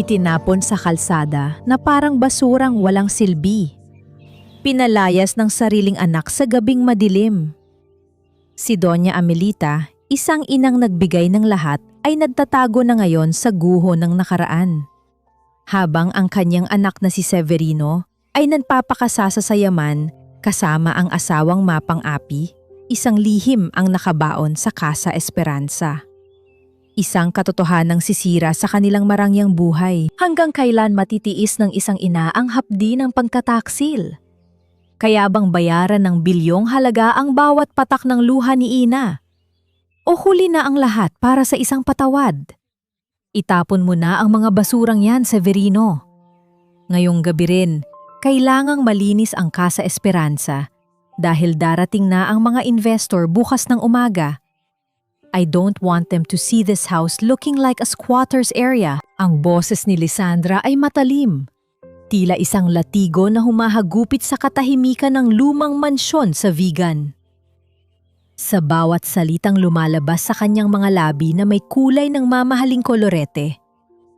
Itinapon sa kalsada na parang basurang walang silbi. Pinalayas ng sariling anak sa gabing madilim. Si Doña Amelita, isang inang nagbigay ng lahat, ay nagtatago na ngayon sa guho ng nakaraan. Habang ang kanyang anak na si Severino ay nagpapakasasa sa yaman kasama ang asawang mapang-api, isang lihim ang nakabaon sa Casa Esperanza. Isang katotohanang sisira sa kanilang marangyang buhay. Hanggang kailan matitiis ng isang ina ang hapdi ng pagtataksil? Kaya bang bayaran ng bilyong halaga ang bawat patak ng luha ni ina? O huli na ang lahat para sa isang patawad? Itapon mo na ang mga basurang yan, Severino. Ngayong gabi rin, kailangang malinis ang Casa Esperanza dahil darating na ang mga investor bukas ng umaga. I don't want them to see this house looking like a squatter's area. Ang boses ni Lisandra ay matalim. Tila isang latigo na humahagupit sa katahimikan ng lumang mansyon sa Vigan. Sa bawat salitang lumalabas sa kanyang mga labi na may kulay ng mamahaling kolorete,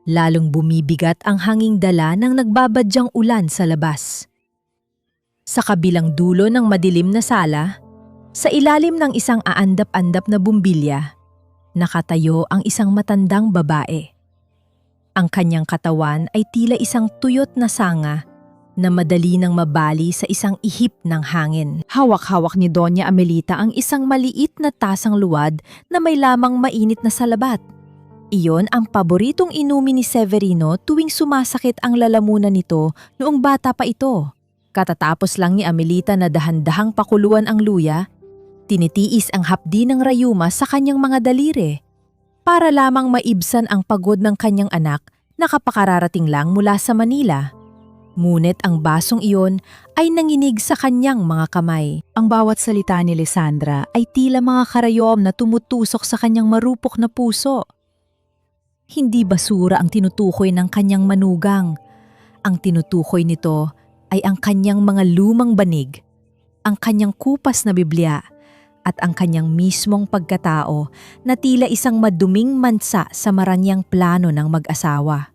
lalong bumibigat ang hanging dala ng nagbabadyang ulan sa labas. Sa kabilang dulo ng madilim na sala, sa ilalim ng isang aandap-andap na bumbilya, nakatayo ang isang matandang babae. Ang kanyang katawan ay tila isang tuyot na sanga na madali nang mabali sa isang ihip ng hangin. Hawak-hawak ni Doña Amelita ang isang maliit na tasang luwad na may lamang mainit na salabat. Iyon ang paboritong inumin ni Severino tuwing sumasakit ang lalamunan nito noong bata pa ito. Katatapos lang ni Amelita na dahan-dahang pakuluan ang luya, tinitiis ang hapdi ng rayuma sa kanyang mga daliri para lamang maibsan ang pagod ng kanyang anak na kapakararating lang mula sa Manila. Ngunit ang basong iyon ay nanginig sa kanyang mga kamay. Ang bawat salita ni Lisandra ay tila mga karayom na tumutusok sa kanyang marupok na puso. Hindi basura ang tinutukoy ng kanyang manugang. Ang tinutukoy nito ay ang kanyang mga lumang banig, ang kanyang kupas na Biblia, at ang kanyang mismong pagkatao na tila isang maduming mansa sa maranyang plano ng mag-asawa.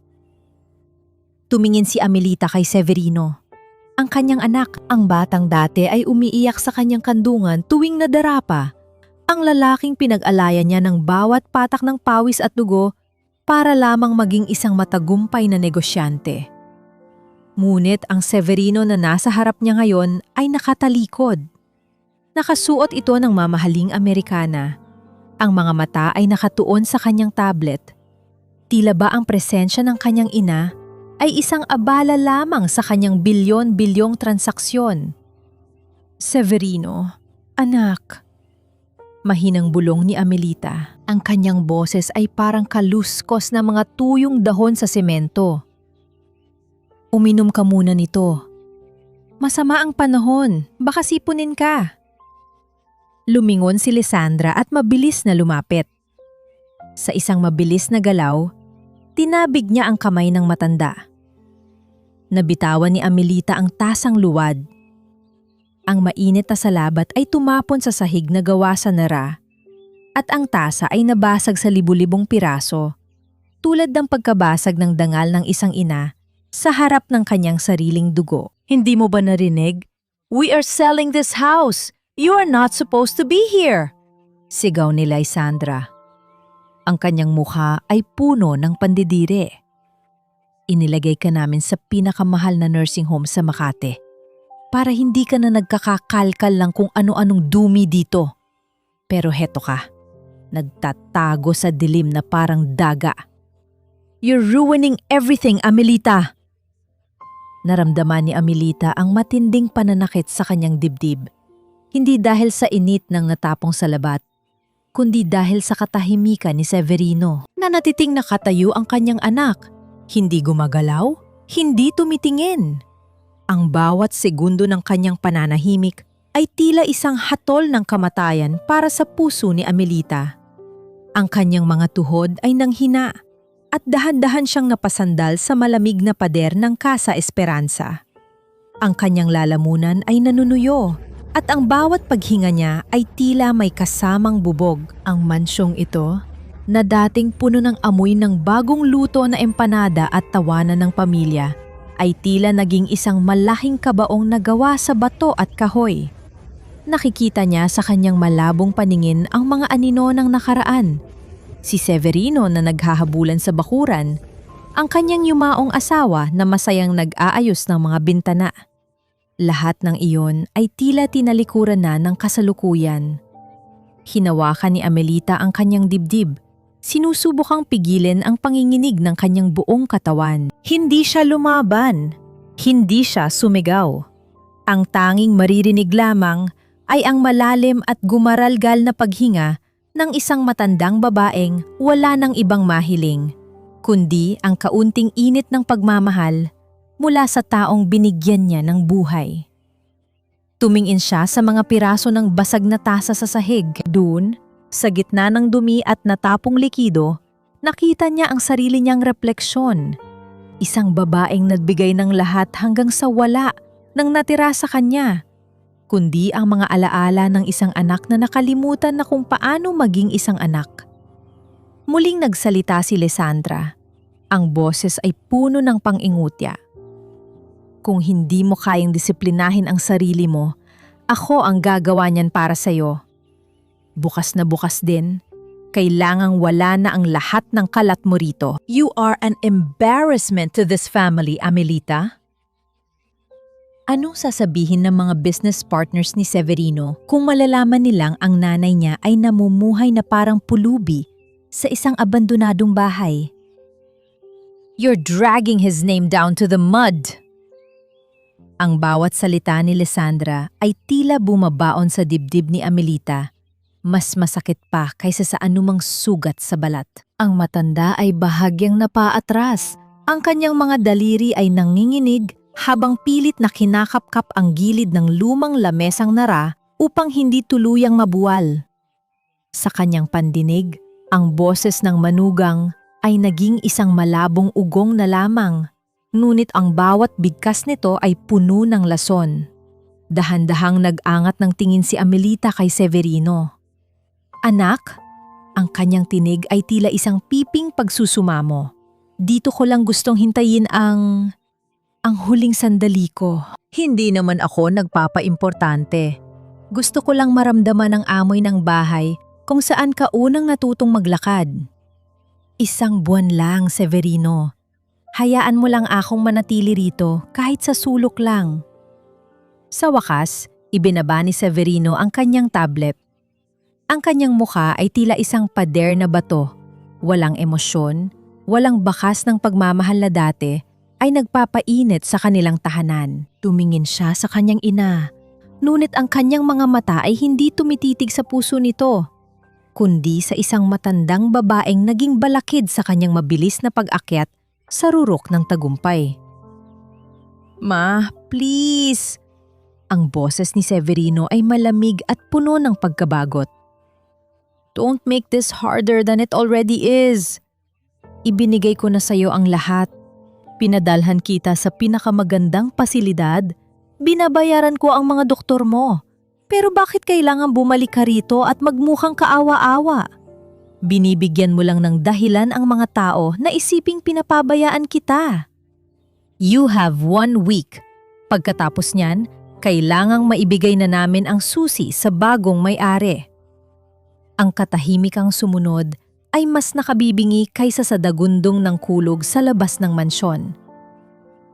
Tumingin si Amelita kay Severino. Ang kanyang anak, ang batang dati ay umiiyak sa kanyang kandungan tuwing nadarapa. Ang lalaking pinag-alayan niya ng bawat patak ng pawis at dugo para lamang maging isang matagumpay na negosyante. Ngunit ang Severino na nasa harap niya ngayon ay nakatalikod. Nakasuot ito ng mamahaling Amerikana. Ang mga mata ay nakatuon sa kanyang tablet. Tila ba ang presensya ng kanyang ina ay isang abala lamang sa kanyang bilyon-bilyong transaksyon? Severino, anak. Mahinang bulong ni Amelita. Ang kanyang boses ay parang kaluskos na mga tuyong dahon sa semento. Uminom ka muna nito. Masama ang panahon, baka sipunin ka. Lumingon si Lisandra at mabilis na lumapit. Sa isang mabilis na galaw, tinabig niya ang kamay ng matanda. Nabitawan ni Amelita ang tasang luwad. Ang mainit na salabat ay tumapon sa sahig na gawa sa nara at ang tasa ay nabasag sa libu-libong piraso, tulad ng pagkabasag ng dangal ng isang ina sa harap ng kanyang sariling dugo. Hindi mo ba narinig? We are selling this house! You are not supposed to be here! Sigaw ni Lisandra. Ang kanyang mukha ay puno ng pandidire. Inilagay ka namin sa pinakamahal na nursing home sa Makati para hindi ka na nagkakakalkal lang kung ano-anong dumi dito. Pero heto ka, nagtatago sa dilim na parang daga. You're ruining everything, Amelita! Naramdaman ni Amelita ang matinding pananakit sa kanyang dibdib. Hindi dahil sa init ng natapong salabat, kundi dahil sa katahimikan ni Severino na natiting nakatayo ang kanyang anak. Hindi gumagalaw, hindi tumitingin. Ang bawat segundo ng kanyang pananahimik ay tila isang hatol ng kamatayan para sa puso ni Amelita. Ang kanyang mga tuhod ay nanghina at dahan-dahan siyang napasandal sa malamig na pader ng Casa Esperanza. Ang kanyang lalamunan ay nanunuyo at ang bawat paghinga niya ay tila may kasamang bubog. Ang mansyong ito, na dating puno ng amoy ng bagong luto na empanada at tawanan ng pamilya, ay tila naging isang malaking kabaong na gawa sa bato at kahoy. Nakikita niya sa kanyang malabong paningin ang mga anino ng nakaraan. Si Severino na naghahabulan sa bakuran, ang kanyang yumaong asawa na masayang nag-aayos ng mga bintana. Lahat ng iyon ay tila tinalikuran na ng kasalukuyan. Hinawakan ni Amelita ang kanyang dibdib. Sinusubukang pigilin ang panginginig ng kanyang buong katawan. Hindi siya lumaban. Hindi siya sumigaw. Ang tanging maririnig lamang ay ang malalim at gumaralgal na paghinga ng isang matandang babaeng wala ng ibang mahiling, kundi ang kaunting init ng pagmamahal mula sa taong binigyan niya ng buhay. Tumingin siya sa mga piraso ng basag na tasa sa sahig. Doon, sa gitna ng dumi at natapong likido, nakita niya ang sarili niyang refleksyon. Isang babaeng nagbigay ng lahat hanggang sa wala nang natira sa kanya, kundi ang mga alaala ng isang anak na nakalimutan na kung paano maging isang anak. Muling nagsalita si Lisandra. Ang boses ay puno ng pang-ingutya. Kung hindi mo kayang disiplinahin ang sarili mo, ako ang gagawa niyan para sa'yo. Bukas na bukas din, kailangang wala na ang lahat ng kalat mo rito. You are an embarrassment to this family, Amelita. Anong sasabihin ng mga business partners ni Severino kung malalaman nilang ang nanay niya ay namumuhay na parang pulubi sa isang abandonadong bahay? You're dragging his name down to the mud. Ang bawat salita ni Lisandra ay tila bumabaon sa dibdib ni Amelita. Mas masakit pa kaysa sa anumang sugat sa balat. Ang matanda ay bahagyang napaatras. Ang kanyang mga daliri ay nanginginig habang pilit na kinakapkap ang gilid ng lumang lamesang nara upang hindi tuluyang mabuwal. Sa kanyang pandinig, ang boses ng manugang ay naging isang malabong ugong na lamang, ngunit ang bawat bigkas nito ay puno ng lason. Dahan-dahang nag-angat ng tingin si Amelita kay Severino. Anak, ang kanyang tinig ay tila isang piping pagsusumamo. Dito ko lang gustong hintayin ang huling sandali ko. Hindi naman ako nagpapaimportante. Gusto ko lang maramdaman ang amoy ng bahay kung saan ka unang natutong maglakad. 1 buwan lang, Severino. Hayaan mo lang akong manatili rito kahit sa sulok lang. Sa wakas, ibinaba ni Severino ang kanyang tablet. Ang kanyang mukha ay tila isang pader na bato. Walang emosyon, walang bakas ng pagmamahal na dati ay nagpapainit sa kanilang tahanan. Tumingin siya sa kanyang ina, ngunit ang kanyang mga mata ay hindi tumititig sa puso nito, kundi sa isang matandang babaeng naging balakid sa kanyang mabilis na pag-akyat sa rurok ng tagumpay. Ma, please! Ang boses ni Severino ay malamig at puno ng pagkabagot. Don't make this harder than it already is. Ibinigay ko na sa'yo ang lahat. Pinadalhan kita sa pinakamagandang pasilidad. Binabayaran ko ang mga doktor mo. Pero bakit kailangan bumalik ka rito at magmukhang kaawa-awa? Binibigyan mo lang ng dahilan ang mga tao na isiping pinapabayaan kita. You have 1 week. Pagkatapos niyan, kailangang maibigay na namin ang susi sa bagong may-ari. Ang katahimikang sumunod ay mas nakabibingi kaysa sa dagundong ng kulog sa labas ng mansyon.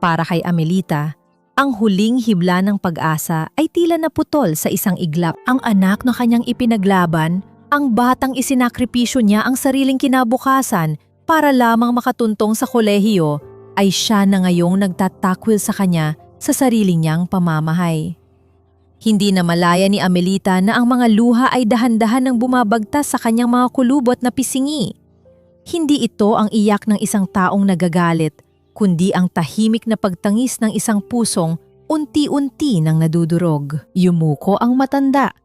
Para kay Amelita, ang huling hibla ng pag-asa ay tila naputol sa isang iglap. Ang anak na kanyang ipinaglaban, ang batang isinakripisyo niya ang sariling kinabukasan para lamang makatuntong sa kolehiyo, ay siya na ngayong nagtatakwil sa kanya sa sarili niyang pamamahay. Hindi na malaya ni Amelita na ang mga luha ay dahan-dahan ng bumabagtas sa kanyang mga kulubot na pisingi. Hindi ito ang iyak ng isang taong nagagalit, kundi ang tahimik na pagtangis ng isang pusong unti-unti nang nadudurog. Yumuko ang matanda.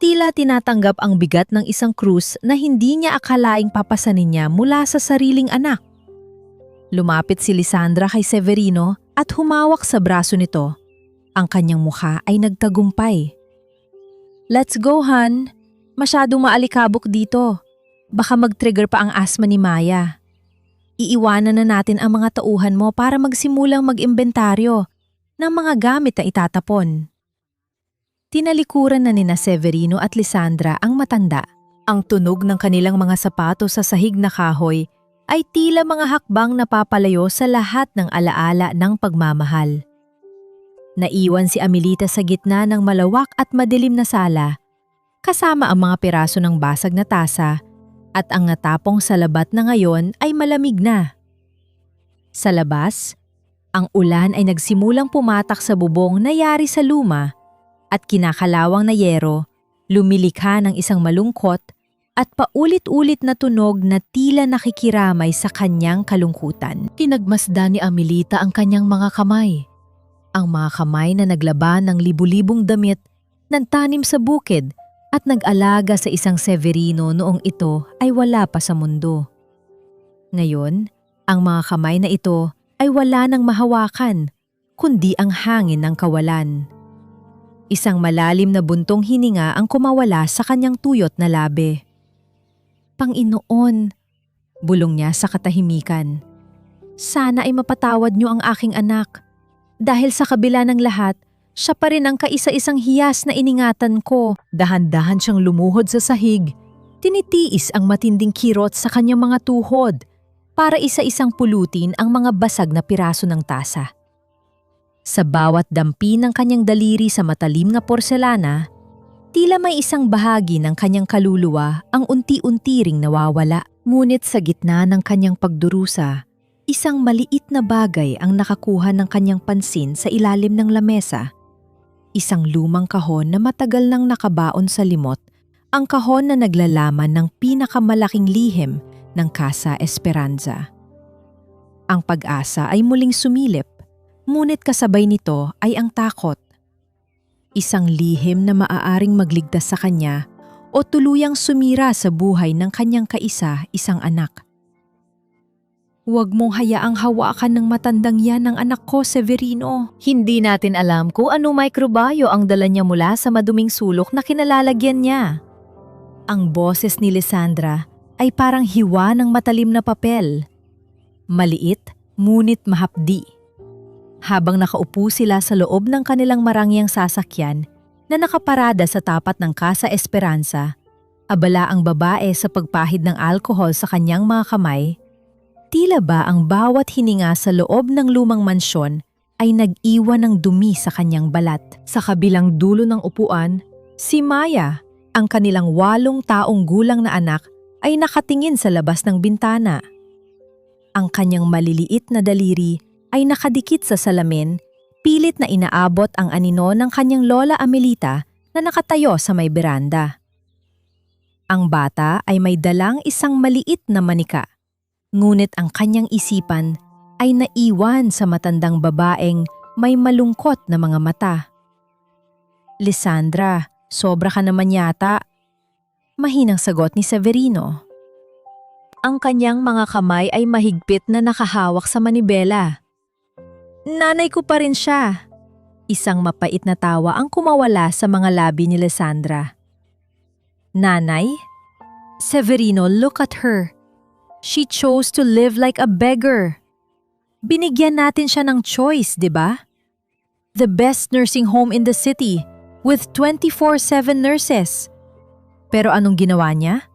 Tila tinatanggap ang bigat ng isang krus na hindi niya akalaing papasanin niya mula sa sariling anak. Lumapit si Lisandra kay Severino at humawak sa braso nito. Ang kanyang mukha ay nagtagumpay. Let's go, Han. Masyadong maalikabok dito. Baka mag-trigger pa ang asma ni Maya. Iiwanan na natin ang mga tauhan mo para magsimulang mag-imbentaryo ng mga gamit na itatapon. Tinalikuran na nina Severino at Lisandra ang matanda. Ang tunog ng kanilang mga sapatos sa sahig na kahoy ay tila mga hakbang na papalayo sa lahat ng alaala ng pagmamahal. Naiwan si Amelita sa gitna ng malawak at madilim na sala, kasama ang mga piraso ng basag na tasa at ang natapong salabat na ngayon ay malamig na. Sa labas, ang ulan ay nagsimulang pumatak sa bubong na yari sa luma at kinakalawang na yero, lumilikha ng isang malungkot at paulit-ulit na tunog na tila nakikiramay sa kanyang kalungkutan. Tinagmasdan ni Amelita ang kanyang mga kamay. Ang mga kamay na naglaban ng libu-libong damit, nagtanim sa bukid at nag-alaga sa isang Severino noong ito ay wala pa sa mundo. Ngayon, ang mga kamay na ito ay wala nang mahawakan, kundi ang hangin ng kawalan. Isang malalim na buntong hininga ang kumawala sa kanyang tuyot na labi. Panginoon, bulong niya sa katahimikan. Sana ay mapatawad niyo ang aking anak. Dahil sa kabila ng lahat, siya pa rin ang kaisa-isang hiyas na iningatan ko. Dahan-dahan siyang lumuhod sa sahig. Tinitiis ang matinding kirot sa kanyang mga tuhod para isa-isang pulutin ang mga basag na piraso ng tasa. Sa bawat dampi ng kanyang daliri sa matalim na porselana, tila may isang bahagi ng kanyang kaluluwa ang unti-unti ring nawawala. Ngunit sa gitna ng kanyang pagdurusa, isang maliit na bagay ang nakakuha ng kanyang pansin sa ilalim ng lamesa. Isang lumang kahon na matagal nang nakabaon sa limot, ang kahon na naglalaman ng pinakamalaking lihim ng Casa Esperanza. Ang pag-asa ay muling sumilip, ngunit kasabay nito ay ang takot. Isang lihim na maaaring magligtas sa kanya o tuluyang sumira sa buhay ng kanyang kaisa-isang anak. Huwag mong hayaang hawakan ng matandang yan ng anak ko, Severino. Hindi natin alam kung anong mikrobayo ang dala niya mula sa maduming sulok na kinalalagyan niya. Ang boses ni Lisandra ay parang hiwa ng matalim na papel. Maliit, ngunit mahapdi. Habang nakaupo sila sa loob ng kanilang marangyang sasakyan na nakaparada sa tapat ng Casa Esperanza, abala ang babae sa pagpahid ng alkohol sa kanyang mga kamay. Tila ba ang bawat hininga sa loob ng lumang mansyon ay nag-iwan ng dumi sa kanyang balat. Sa kabilang dulo ng upuan, si Maya, ang kanilang 8 taong gulang na anak, ay nakatingin sa labas ng bintana. Ang kanyang maliliit na daliri ay nakadikit sa salamin, pilit na inaabot ang anino ng kanyang lola Amelita na nakatayo sa may beranda. Ang bata ay may dalang isang maliit na manika. Ngunit ang kanyang isipan ay naiwan sa matandang babaeng may malungkot na mga mata. Lisandra, sobra ka naman yata. Mahinang sagot ni Severino. Ang kanyang mga kamay ay mahigpit na nakahawak sa manibela. Nanay ko pa rin siya. Isang mapait na tawa ang kumawala sa mga labi ni Lisandra. Nanay? Severino, look at her. She chose to live like a beggar. Binigyan natin siya ng choice, di ba? The best nursing home in the city with 24/7 nurses. Pero anong ginawa niya?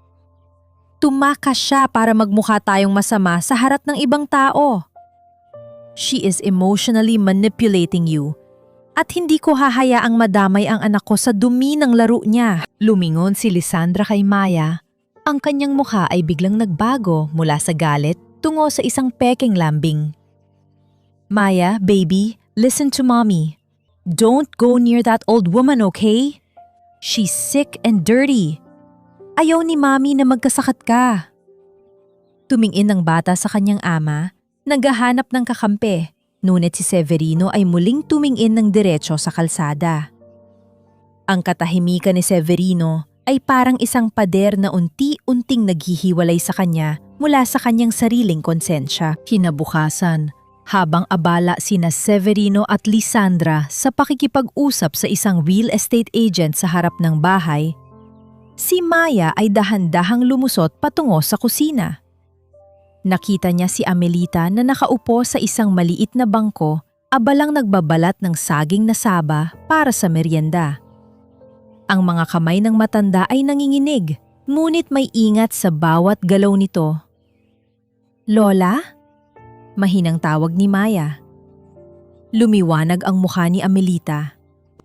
Tumakas siya para magmukha tayong masama sa harap ng ibang tao. She is emotionally manipulating you. At hindi ko hahayaang madamay ang anak ko sa dumi ng laro niya. Lumingon si Lisandra kay Maya. Ang kanyang mukha ay biglang nagbago mula sa galit tungo sa isang peking lambing. Maya, baby, listen to mommy. Don't go near that old woman, okay? She's sick and dirty. Ayaw ni mommy na magkasakit ka. Tumingin ng bata sa kanyang ama, naghahanap ng kakampi, ngunit si Severino ay muling tumingin ng diretso sa kalsada. Ang katahimikan ni Severino ay parang isang pader na unti-unting naghihiwalay sa kanya mula sa kanyang sariling konsensya. Kinabukasan, habang abala sina Severino at Lisandra sa pakikipag-usap sa isang real estate agent sa harap ng bahay, Si Maya ay dahan-dahang lumusot patungo sa kusina. Nakita niya si Amelita na nakaupo sa isang maliit na bangko, abalang nagbabalat ng saging na saba para sa merienda. Ang mga kamay ng matanda ay nanginginig, ngunit may ingat sa bawat galaw nito. "Lola?" Mahinang tawag ni Maya. Lumiwanag ang mukha ni Amelita.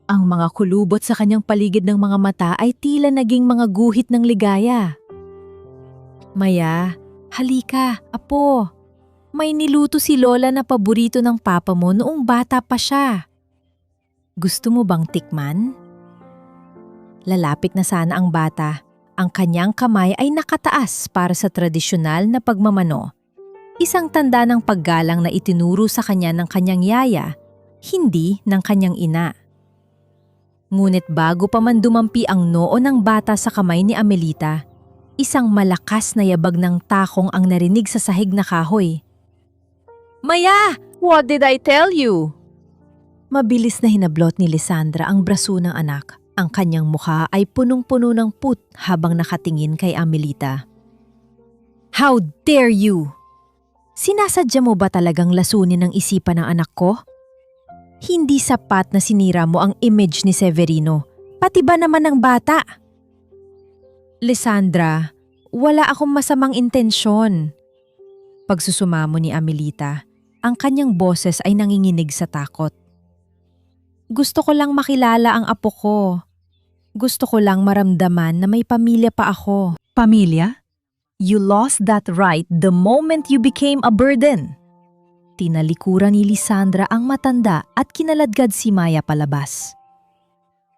Ang mga kulubot sa kanyang paligid ng mga mata ay tila naging mga guhit ng ligaya. "Maya, halika, apo. May niluto si Lola na paborito ng papa mo noong bata pa siya. Gusto mo bang tikman?" Lalapit na sana ang bata. Ang kanyang kamay ay nakataas para sa tradisyonal na pagmamano. Isang tanda ng paggalang na itinuro sa kanya ng kanyang yaya, hindi ng kanyang ina. Ngunit bago pa man dumampi ang noo ng bata sa kamay ni Amelita, isang malakas na yabag ng takong ang narinig sa sahig na kahoy. "Maya! What did I tell you?" Mabilis na hinablot ni Lisandra ang braso ng anak. Ang kanyang mukha ay punong-puno ng put habang nakatingin kay Amelita. "How dare you! Sinasadya mo ba talagang lasunin ang isipan ng anak ko? Hindi sapat na sinira mo ang image ni Severino, pati ba naman ng bata?" "Lisandra, wala akong masamang intensyon." Pagsusumamo ni Amelita, ang kanyang boses ay nanginginig sa takot. "Gusto ko lang makilala ang apo ko. Gusto ko lang maramdaman na may pamilya pa ako." "Pamilya? You lost that right the moment you became a burden." Tinalikuran ni Lisandra ang matanda at kinaladkad si Maya palabas.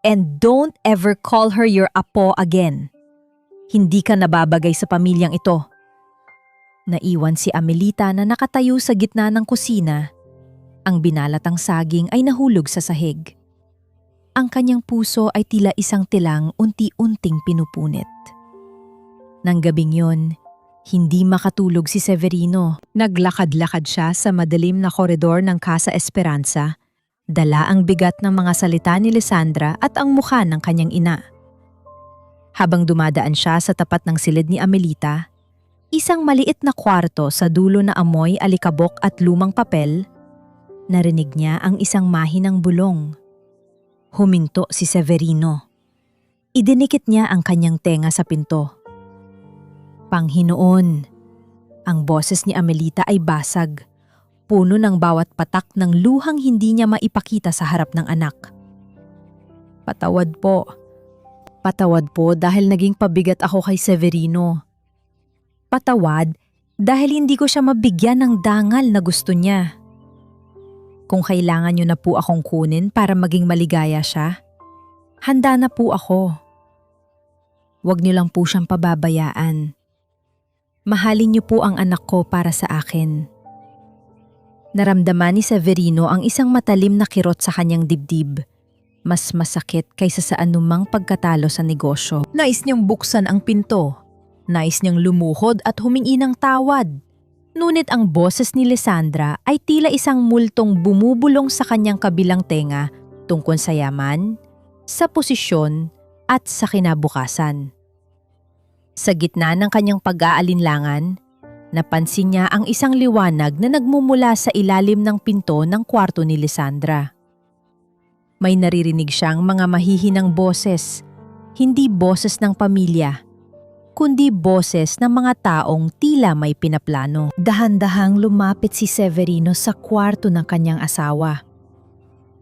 "And don't ever call her your apo again. Hindi ka nababagay sa pamilyang ito." Naiwan si Amelita na nakatayo sa gitna ng kusina. Ang binalatang saging ay nahulog sa sahig. Ang kanyang puso ay tila isang tilang unti-unting pinupunit. Nang gabing yon, hindi makatulog si Severino. Naglakad-lakad siya sa madilim na koridor ng Casa Esperanza, dala ang bigat ng mga salita ni Lisandra at ang mukha ng kanyang ina. Habang dumadaan siya sa tapat ng silid ni Amelita, isang maliit na kwarto sa dulo na amoy alikabok at lumang papel, narinig niya ang isang mahinang bulong. Huminto si Severino. Idinikit niya ang kanyang tenga sa pinto. "Panghinoon," ang boses ni Amelita ay basag, puno ng bawat patak ng luhang hindi niya maipakita sa harap ng anak. "Patawad po. Patawad po dahil naging pabigat ako kay Severino. Patawad dahil hindi ko siya mabigyan ng dangal na gusto niya. Kung kailangan niyo na po akong kunin para maging maligaya siya, handa na po ako. Huwag niyo lang po siyang pababayaan. Mahalin niyo po ang anak ko para sa akin." Naramdaman ni Severino ang isang matalim na kirot sa kanyang dibdib. Mas masakit kaysa sa anumang pagkatalo sa negosyo. Nais niyang buksan ang pinto. Nais niyang lumuhod at humingi ng tawad. Ngunit ang boses ni Lisandra ay tila isang multong bumubulong sa kanyang kabilang tenga tungkol sa yaman, sa posisyon at sa kinabukasan. Sa gitna ng kanyang pag-aalinlangan, napansin niya ang isang liwanag na nagmumula sa ilalim ng pinto ng kwarto ni Lisandra. May naririnig siyang mga mahihinang boses, hindi boses ng pamilya, kundi boses ng mga taong tila may pinaplano. Dahan-dahang lumapit si Severino sa kwarto ng kanyang asawa.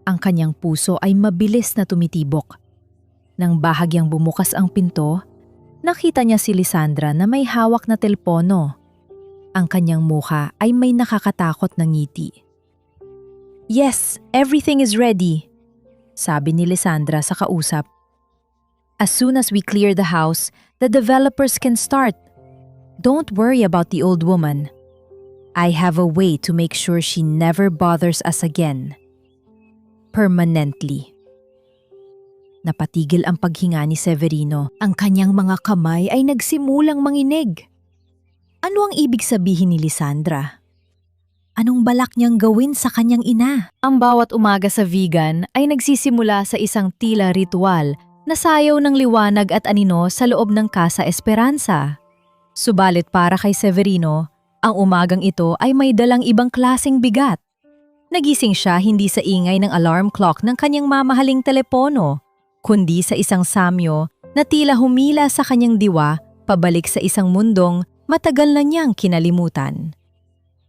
Ang kanyang puso ay mabilis na tumitibok. Nang bahagyang bumukas ang pinto, nakita niya si Lisandra na may hawak na telpono. Ang kanyang mukha ay may nakakatakot na ngiti. "Yes, everything is ready," sabi ni Lisandra sa kausap. "As soon as we clear the house, the developers can start. Don't worry about the old woman. I have a way to make sure she never bothers us again. Permanently." Napatigil ang paghinga ni Severino. Ang kanyang mga kamay ay nagsimulang manginig. Ano ang ibig sabihin ni Lisandra? Anong balak niyang gawin sa kanyang ina? Ang bawat umaga sa vegan ay nagsisimula sa isang tila ritual Nasayaw ng liwanag at anino sa loob ng Casa Esperanza. Subalit para kay Severino, ang umagang ito ay may dalang ibang klaseng bigat. Nagising siya hindi sa ingay ng alarm clock ng kanyang mamahaling telepono, kundi sa isang samyo na tila humila sa kanyang diwa pabalik sa isang mundong matagal na niyang kinalimutan.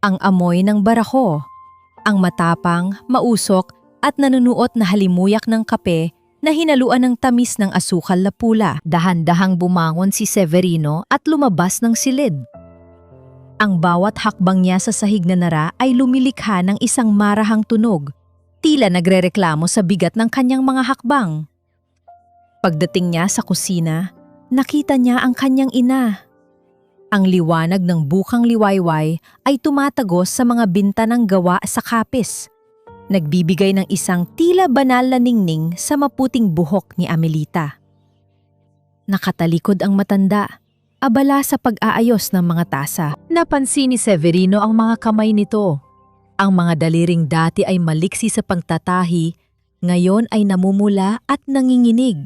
Ang amoy ng barako, ang matapang, mausok at nanunuot na halimuyak ng kape na hinaluan ng tamis ng asukal na pula. Dahan-dahang bumangon si Severino at lumabas ng silid. Ang bawat hakbang niya sa sahig na nara ay lumilikha ng isang marahang tunog, tila nagrereklamo sa bigat ng kanyang mga hakbang. Pagdating niya sa kusina, nakita niya ang kanyang ina. Ang liwanag ng bukang liwayway ay tumatagos sa mga bintanang gawa sa kapis, nagbibigay ng isang tila banal na ningning sa maputing buhok ni Amelita. Nakatalikod ang matanda, abala sa pag-aayos ng mga tasa. Napansin ni Severino ang mga kamay nito. Ang mga daliring dati ay maliksi sa pagtatahi, ngayon ay namumula at nanginginig.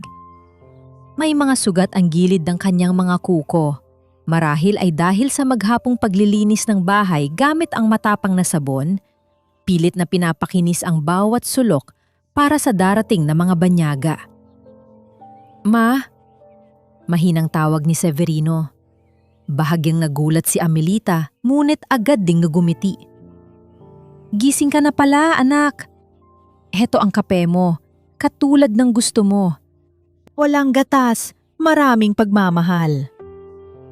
May mga sugat ang gilid ng kanyang mga kuko. Marahil ay dahil sa maghapong paglilinis ng bahay gamit ang matapang na sabon, pilit na pinapakinis ang bawat sulok para sa darating na mga banyaga. Ma? Mahinang tawag ni Severino. Bahagyang nagulat si Amelita, ngunit agad ding nagumiti. Gising ka na pala, anak. Heto ang kape mo, katulad ng gusto mo. Walang gatas, maraming pagmamahal.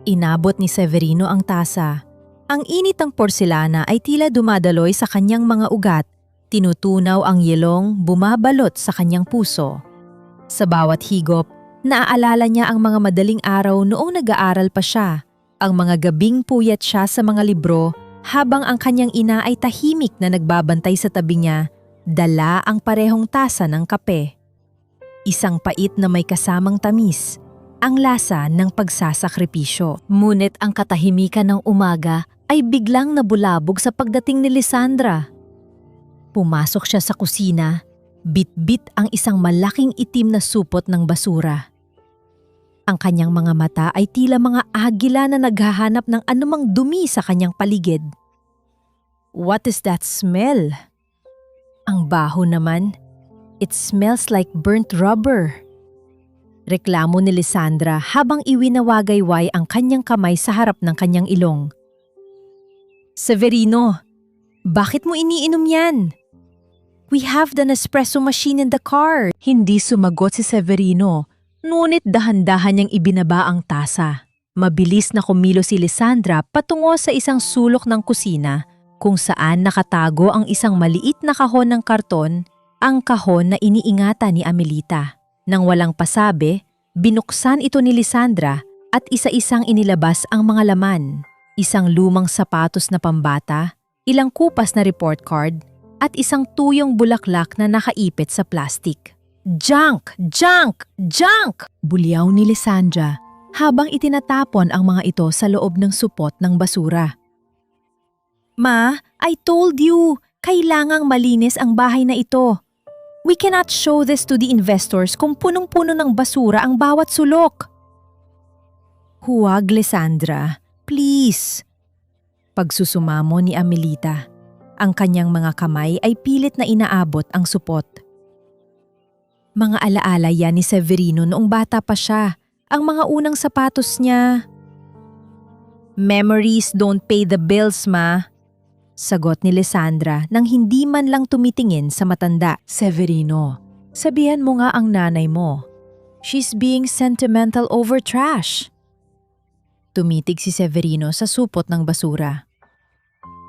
Inabot ni Severino ang tasa. Ang init ng porselana ay tila dumadaloy sa kanyang mga ugat, tinutunaw ang yelong bumabalot sa kanyang puso. Sa bawat higop, naaalala niya ang mga madaling araw noong nag-aaral pa siya, ang mga gabing puyat siya sa mga libro habang ang kanyang ina ay tahimik na nagbabantay sa tabi niya, dala ang parehong tasa ng kape. Isang pait na may kasamang tamis, ang lasa ng pagsasakripisyo. Ngunit ang katahimikan ng umaga ay biglang nabulabog sa pagdating ni Lisandra. Pumasok siya sa kusina, bit-bit ang isang malaking itim na supot ng basura. Ang kanyang mga mata ay tila mga agila na naghahanap ng anumang dumi sa kanyang paligid. What is that smell? Ang baho naman. It smells like burnt rubber. Reklamo ni Lisandra habang iwinawagayway ang kanyang kamay sa harap ng kanyang ilong. Severino, bakit mo iniinom yan? We have the Nespresso machine in the car. Hindi sumagot si Severino, ngunit dahan-dahan niyang ibinaba ang tasa. Mabilis na kumilo si Lisandra patungo sa isang sulok ng kusina kung saan nakatago ang isang maliit na kahon ng karton, ang kahon na iniingatan ni Amelita. Nang walang pasabi, binuksan ito ni Lisandra at isa-isang inilabas ang mga laman. Isang lumang sapatos na pambata, ilang kupas na report card, at isang tuyong bulaklak na nakaipit sa plastik. Junk! Junk! Junk! Bulyaw ni Lisandra habang itinatapon ang mga ito sa loob ng supot ng basura. Ma, I told you, kailangang malinis ang bahay na ito. We cannot show this to the investors kung punong-puno ng basura ang bawat sulok. Huwag, Lisandra. Please. Pagsusumamo ni Amelita, ang kanyang mga kamay ay pilit na inaabot ang supot. Mga alaala yan ni Severino noong bata pa siya, ang mga unang sapatos niya. Memories don't pay the bills, ma. Sagot ni Lisandra nang hindi man lang tumitingin sa matanda. Severino, sabihan mo nga ang nanay mo. She's being sentimental over trash. Tumitig si Severino sa supot ng basura.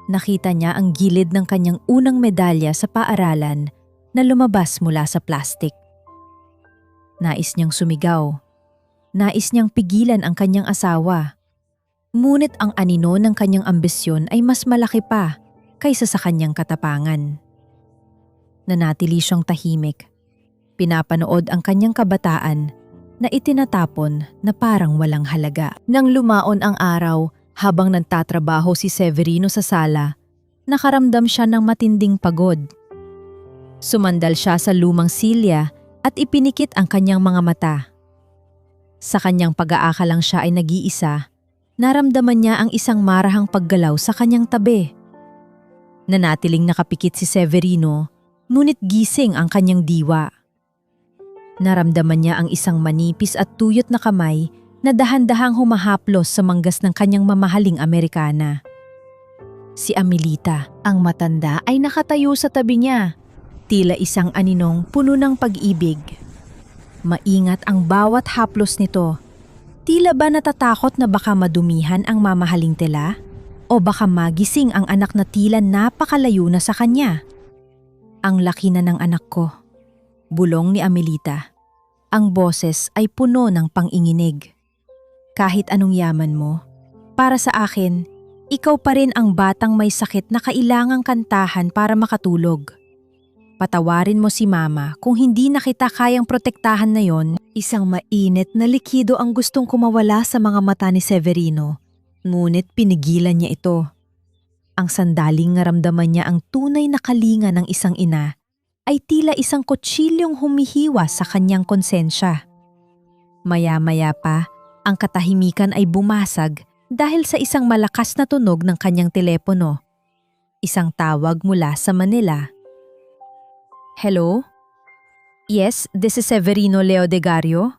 Nakita niya ang gilid ng kanyang unang medalya sa paaralan na lumabas mula sa plastik. Nais niyang sumigaw. Nais niyang pigilan ang kanyang asawa. Ngunit ang anino ng kanyang ambisyon ay mas malaki pa kaysa sa kanyang katapangan. Nanatili siyang tahimik. Pinapanood ang kanyang kabataan na itinatapon na parang walang halaga. Nang lumaon ang araw habang nagtatrabaho si Severino sa sala, nakaramdam siya ng matinding pagod. Sumandal siya sa lumang silya at ipinikit ang kanyang mga mata. Sa kanyang pag-aakalang siya ay nag-iisa, naramdaman niya ang isang marahang paggalaw sa kanyang tabi. Nanatiling nakapikit si Severino, ngunit gising ang kanyang diwa. Naramdaman niya ang isang manipis at tuyot na kamay na dahan-dahang humahaplos sa manggas ng kanyang mamahaling Amerikana. Si Amelita, ang matanda, ay nakatayo sa tabi niya, tila isang aninong puno ng pag-ibig. Maingat ang bawat haplos nito. Tila ba natatakot na baka madumihan ang mamahaling tela? O baka magising ang anak na tila napakalayo na sa kanya? Ang laki na ng anak ko, bulong ni Amelita. Ang boses ay puno ng panginginig. Kahit anong yaman mo, para sa akin, ikaw pa rin ang batang may sakit na kailangang kantahan para makatulog. Patawarin mo si Mama kung hindi na kita kayang protektahan na yon. Isang mainit na likido ang gustong kumawala sa mga mata ni Severino, ngunit pinigilan niya ito. Ang sandaling naramdaman niya ang tunay na kalinga ng isang ina ay tila isang kutsilyong humihiwa sa kanyang konsensya. Maya-maya pa, ang katahimikan ay bumasag dahil sa isang malakas na tunog ng kanyang telepono. Isang tawag mula sa Manila. Hello? Yes, this is Severino Leodegario.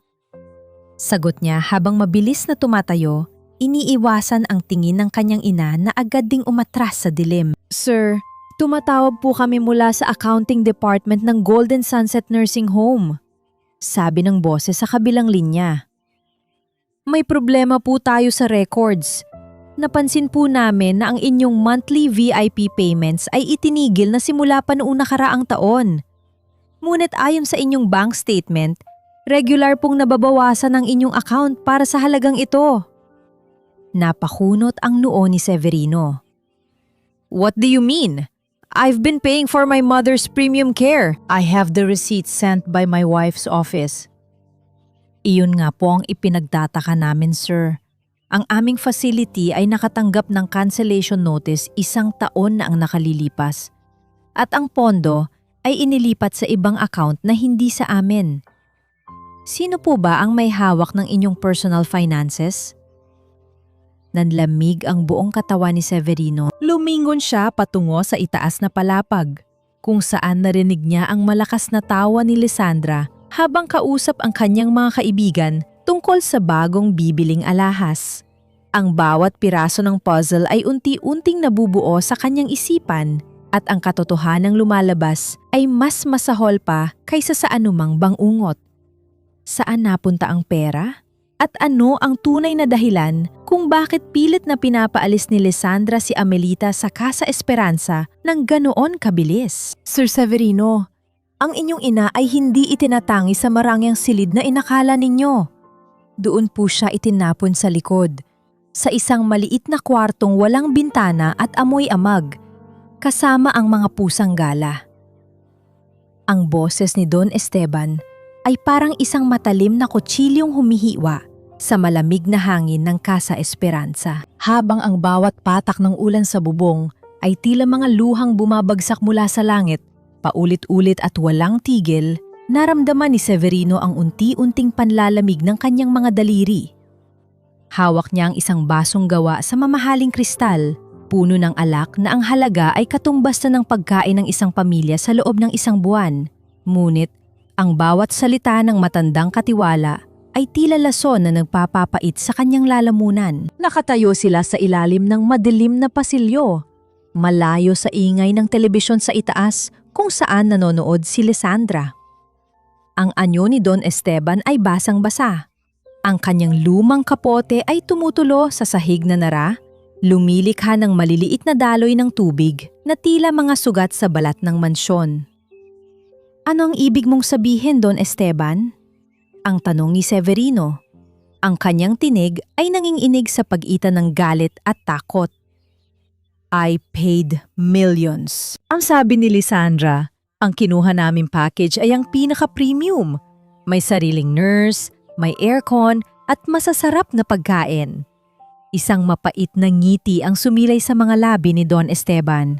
Sagot niya habang mabilis na tumatayo, iniiwasan ang tingin ng kanyang ina na agad ding umatras sa dilim. Sir, tumatawag po kami mula sa accounting department ng Golden Sunset Nursing Home, sabi ng boses sa kabilang linya. May problema po tayo sa records. Napansin po namin na ang inyong monthly VIP payments ay itinigil na simula pa noong nakaraang taon. Ngunit ayon sa inyong bank statement, regular pong nababawasan ang inyong account para sa halagang ito. Napakunot ang noo ni Severino. What do you mean? I've been paying for my mother's premium care. I have the receipt sent by my wife's office. Iyon nga po ang ipinagtataka namin, sir. Ang aming facility ay nakatanggap ng cancellation notice 1 taon na ang nakalilipas. At ang pondo ay inilipat sa ibang account na hindi sa amin. Sino po ba ang may hawak ng inyong personal finances? Nanlamig ang buong katawan ni Severino. Lumingon siya patungo sa itaas na palapag, kung saan narinig niya ang malakas na tawa ni Lisandra habang kausap ang kanyang mga kaibigan tungkol sa bagong bibiling alahas. Ang bawat piraso ng puzzle ay unti-unting nabubuo sa kanyang isipan at ang katotohanang lumalabas ay mas masahol pa kaysa sa anumang bangungot. Saan napunta ang pera? At ano ang tunay na dahilan kung bakit pilit na pinapaalis ni Lisandra si Amelita sa Casa Esperanza ng ganoon kabilis? Sir Severino, ang inyong ina ay hindi itinatangi sa marangyang silid na inakala ninyo. Doon po siya itinapon sa likod, sa isang maliit na kwartong walang bintana at amoy amag, kasama ang mga pusang gala. Ang boses ni Don Esteban ay parang isang matalim na kutsilyong humihiwa sa malamig na hangin ng Casa Esperanza. Habang ang bawat patak ng ulan sa bubong ay tila mga luhang bumabagsak mula sa langit, paulit-ulit at walang tigil, naramdaman ni Severino ang unti-unting panlalamig ng kanyang mga daliri. Hawak niya ang isang basong gawa sa mamahaling kristal, puno ng alak na ang halaga ay katumbas na ng pagkain ng isang pamilya sa loob ng 1 buwan. Ngunit, ang bawat salita ng matandang katiwala ay tila lason na nagpapapait sa kanyang lalamunan. Nakatayo sila sa ilalim ng madilim na pasilyo, malayo sa ingay ng telebisyon sa itaas kung saan nanonood si Lisandra. Ang anyo ni Don Esteban ay basang-basa. Ang kanyang lumang kapote ay tumutulo sa sahig na nara, lumilikha ng maliliit na daloy ng tubig na tila mga sugat sa balat ng mansyon. Ano ang ibig mong sabihin, Don Esteban? Ang tanong ni Severino. Ang kanyang tinig ay nanginginig sa pagitan ng galit at takot. I paid millions. Ang sabi ni Lisandra, ang kinuha naming package ay ang pinaka-premium. May sariling nurse, may aircon at masasarap na pagkain. Isang mapait na ngiti ang sumilay sa mga labi ni Don Esteban.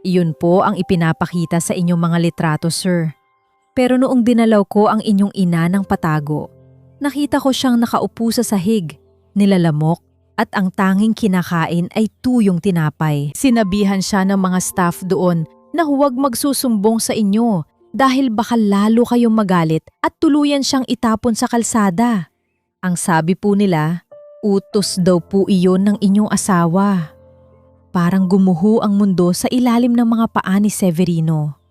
Iyon po ang ipinapakita sa inyong mga litrato, sir. Pero noong dinalaw ko ang inyong ina ng patago, nakita ko siyang nakaupo sa sahig, nilalamok, at ang tanging kinakain ay tuyong tinapay. Sinabihan siya ng mga staff doon na huwag magsusumbong sa inyo dahil baka lalo kayong magalit at tuluyan siyang itapon sa kalsada. Ang sabi po nila, utos daw po iyon ng inyong asawa. Parang gumuho ang mundo sa ilalim ng mga paa ni Severino.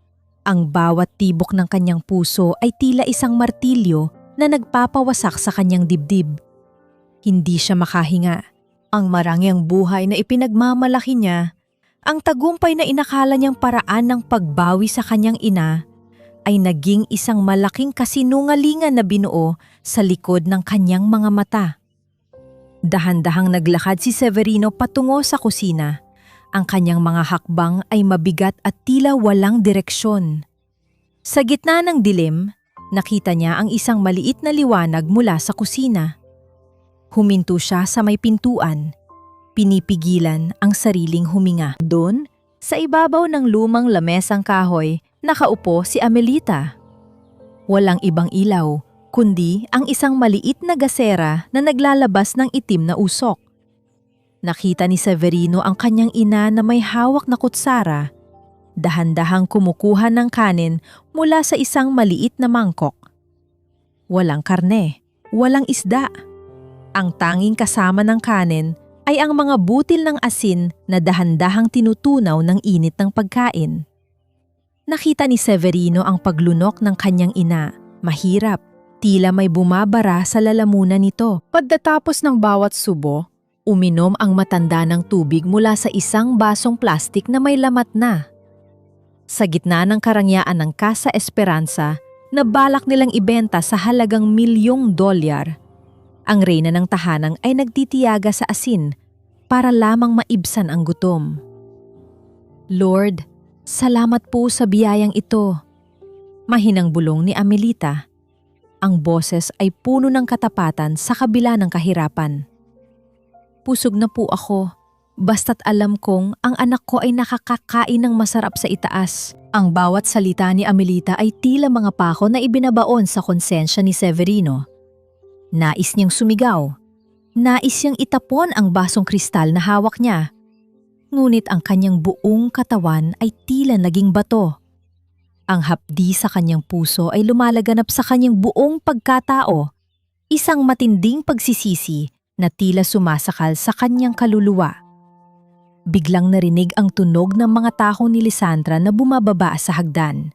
Ang bawat tibok ng kanyang puso ay tila isang martilyo na nagpapawasak sa kanyang dibdib. Hindi siya makahinga. Ang marangyang buhay na ipinagmamalaki niya, ang tagumpay na inakala niyang paraan ng pagbawi sa kanyang ina, ay naging isang malaking kasinungalingan na binuo sa likod ng kanyang mga mata. Dahan-dahang naglakad si Severino patungo sa kusina. Ang kanyang mga hakbang ay mabigat at tila walang direksyon. Sa gitna ng dilim, nakita niya ang isang maliit na liwanag mula sa kusina. Huminto siya sa may pintuan. Pinipigilan ang sariling huminga. Doon, sa ibabaw ng lumang lamesang kahoy, nakaupo si Amelita. Walang ibang ilaw, kundi ang isang maliit na gasera na naglalabas ng itim na usok. Nakita ni Severino ang kanyang ina na may hawak na kutsara, dahan-dahang kumukuha ng kanin mula sa isang maliit na mangkok. Walang karne, walang isda. Ang tanging kasama ng kanin ay ang mga butil ng asin na dahan-dahang tinutunaw ng init ng pagkain. Nakita ni Severino ang paglunok ng kanyang ina, mahirap, tila may bumabara sa lalamunan nito. Pagkatapos ng bawat subo, uminom ang matanda ng tubig mula sa isang basong plastik na may lamat na. Sa gitna ng karangyaan ng Casa Esperanza na balak nilang ibenta sa halagang $1,000,000, ang reyna ng tahanang ay nagtitiyaga sa asin para lamang maibsan ang gutom. Lord, salamat po sa biyayang ito. Mahinang bulong ni Amelita. Ang boses ay puno ng katapatan sa kabila ng kahirapan. Pusog na po ako, basta't alam kong ang anak ko ay nakakakain ng masarap sa itaas. Ang bawat salita ni Amelita ay tila mga pako na ibinabaon sa konsensya ni Severino. Nais niyang sumigaw. Nais niyang itapon ang basong kristal na hawak niya. Ngunit ang kanyang buong katawan ay tila naging bato. Ang hapdi sa kanyang puso ay lumalaganap sa kanyang buong pagkatao. Isang matinding pagsisisi na tila sumasakal sa kanyang kaluluwa. Biglang narinig ang tunog ng mga tahong ni Lisandra na bumababa sa hagdan.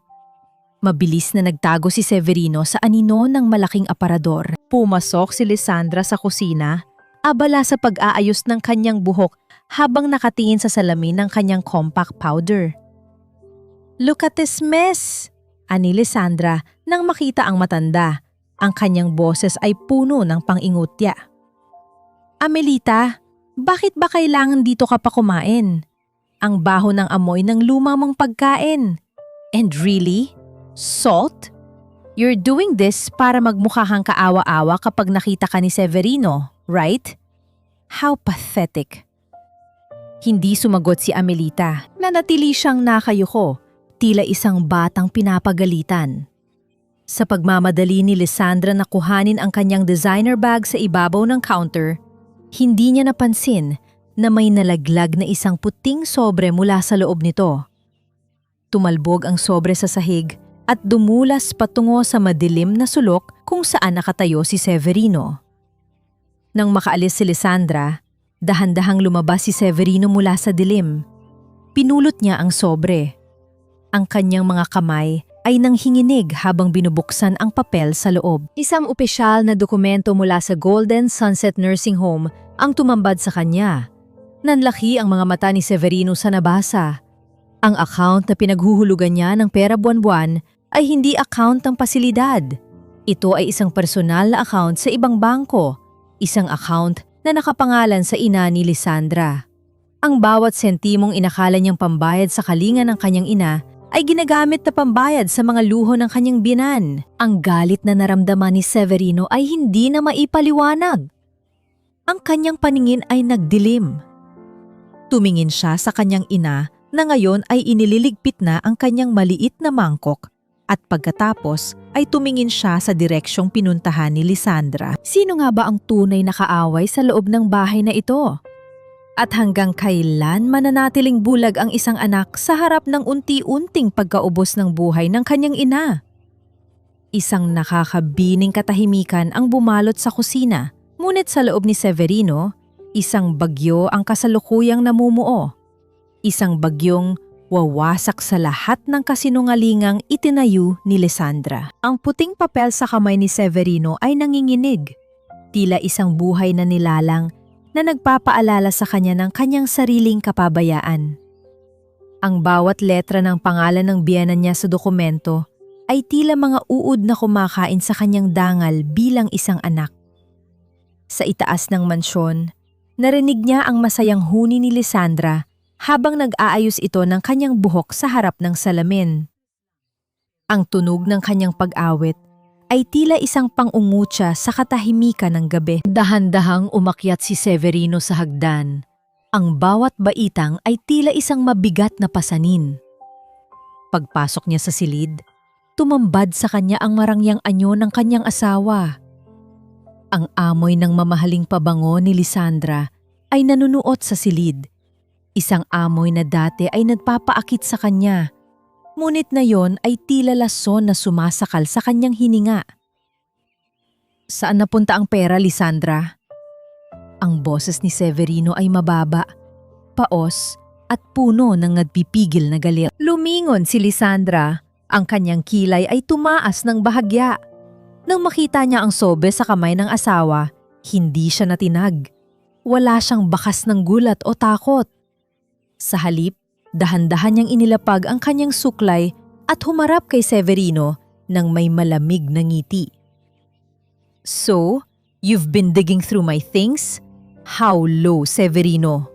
Mabilis na nagtago si Severino sa anino ng malaking aparador. Pumasok si Lisandra sa kusina, abala sa pag-aayos ng kanyang buhok habang nakatingin sa salamin ng kanyang compact powder. "Look at this mess!" ani Lisandra nang makita ang matanda. Ang kanyang boses ay puno ng pangingutya. "Amelita, bakit ba kailangan dito ka pa kumain? Ang baho ng amoy ng luma mong pagkain. And really? Salt? You're doing this para magmukha kang kaawa-awa kapag nakita ka ni Severino, right? How pathetic." Hindi sumagot si Amelita. Nanatili siyang nakayuko, tila isang batang pinapagalitan. Sa pagmamadali ni Lisandra na kuhanin ang kanyang designer bag sa ibabaw ng counter, hindi niya napansin na may nalaglag na isang puting sobre mula sa loob nito. Tumalbog ang sobre sa sahig at dumulas patungo sa madilim na sulok kung saan nakatayo si Severino. Nang makaalis si Lisandra, dahan-dahang lumabas si Severino mula sa dilim. Pinulot niya ang sobre. Ang kanyang mga kamay ay nanghinginig habang binubuksan ang papel sa loob. Isang opisyal na dokumento mula sa Golden Sunset Nursing Home ang tumambad sa kanya. Nanlaki ang mga mata ni Severino sa nabasa. Ang account na pinaghuhulugan niya ng pera buwan-buwan ay hindi account ng pasilidad. Ito ay isang personal na account sa ibang bangko, isang account na nakapangalan sa ina ni Lisandra. Ang bawat sentimong inakala niyang pambayad sa kalinga ng kanyang ina ay ginagamit na pambayad sa mga luho ng kanyang binan. Ang galit na naramdaman ni Severino ay hindi na maipaliwanag. Ang kanyang paningin ay nagdilim. Tumingin siya sa kanyang ina na ngayon ay inililigpit na ang kanyang maliit na mangkok At pagkatapos ay tumingin siya sa direksyong pinuntahan ni Lisandra. Sino nga ba ang tunay na kaaway sa loob ng bahay na ito? At hanggang kailan mananatiling bulag ang isang anak sa harap ng unti-unting pagkaubos ng buhay ng kanyang ina? Isang nakakabining katahimikan ang bumalot sa kusina, ngunit sa loob ni Severino, isang bagyo ang kasalukuyang namumuo. Isang bagyong wawasak sa lahat ng kasinungalingang itinayo ni Lisandra. Ang puting papel sa kamay ni Severino ay nanginginig. Tila isang buhay na nilalang na nagpapaalala sa kanya ng kanyang sariling kapabayaan. Ang bawat letra ng pangalan ng biyenan niya sa dokumento ay tila mga uod na kumakain sa kanyang dangal bilang isang anak. Sa itaas ng mansyon, narinig niya ang masayang huni ni Lisandra habang nag-aayos ito ng kanyang buhok sa harap ng salamin. Ang tunog ng kanyang pag-awit ay tila isang pang-ungutya sa katahimikan ng gabi. Dahan-dahang umakyat si Severino sa hagdan. Ang bawat baitang ay tila isang mabigat na pasanin. Pagpasok niya sa silid, tumambad sa kanya ang marangyang anyo ng kanyang asawa. Ang amoy ng mamahaling pabango ni Lisandra ay nanunuot sa silid. Isang amoy na dati ay nagpapaakit sa kanya, ngunit na yon ay tila lason na sumasakal sa kanyang hininga. Saan napunta ang pera, Lisandra? Ang boses ni Severino ay mababa, paos at puno ng nagpipigil na galit. Lumingon si Lisandra. Ang kanyang kilay ay tumaas ng bahagya. Nang makita niya ang sobe sa kamay ng asawa, hindi siya natinag. Wala siyang bakas ng gulat o takot. Sa halip, dahan-dahan niyang inilapag ang kanyang suklay at humarap kay Severino nang may malamig na ngiti. So, you've been digging through my things? How low, Severino?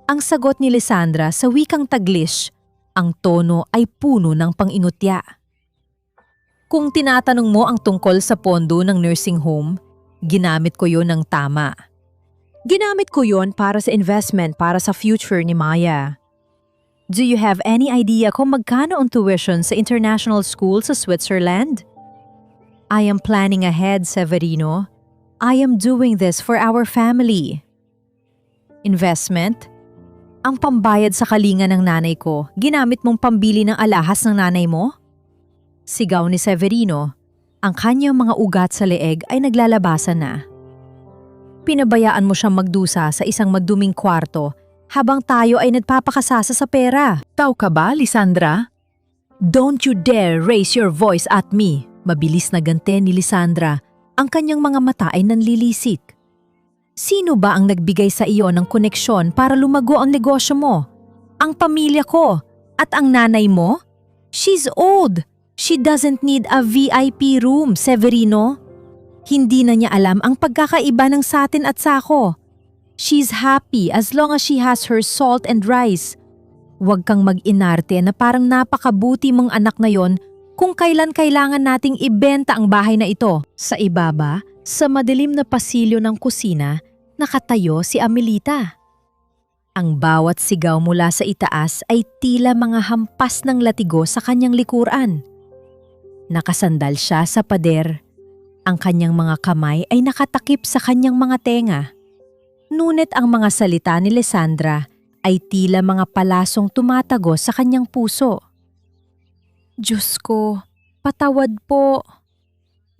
Ang sagot ni Lisandra sa wikang Taglish. Ang tono ay puno ng pang-inutya. Kung tinatanong mo ang tungkol sa pondo ng nursing home, ginamit ko yon ng tama. Ginamit ko yon para sa investment para sa future ni Maya. Do you have any idea kung magkano ang tuition sa international school sa Switzerland? I am planning ahead, Severino. I am doing this for our family. Investment? Ang pambayad sa kalinga ng nanay ko, ginamit mong pambili ng alahas ng nanay mo? Sigaw ni Severino. Ang kanyang mga ugat sa leeg ay naglalabasan na. Pinabayaan mo siyang magdusa sa isang magduming kwarto habang tayo ay nagpapakasasa sa pera. Tao ka ba, Lisandra? Don't you dare raise your voice at me. Mabilis na gante ni Lisandra. Ang kanyang mga mata ay nanlilisik. Sino ba ang nagbigay sa iyo ng koneksyon para lumago ang negosyo mo? Ang pamilya ko at ang nanay mo? She's old. She doesn't need a VIP room, Severino. Hindi na niya alam ang pagkakaiba ng satin at sako. She's happy as long as she has her salt and rice. Huwag kang mag-inarte na parang napakabuti mong anak na yon kung kailan kailangan nating ibenta ang bahay na ito. Sa ibaba, sa madilim na pasilyo ng kusina, nakatayo si Amelita. Ang bawat sigaw mula sa itaas ay tila mga hampas ng latigo sa kanyang likuran. Nakasandal siya sa pader. Ang kanyang mga kamay ay nakatakip sa kanyang mga tenga. Ngunit ang mga salita ni Lisandra ay tila mga palasong tumatago sa kanyang puso. Diyos ko, patawad po.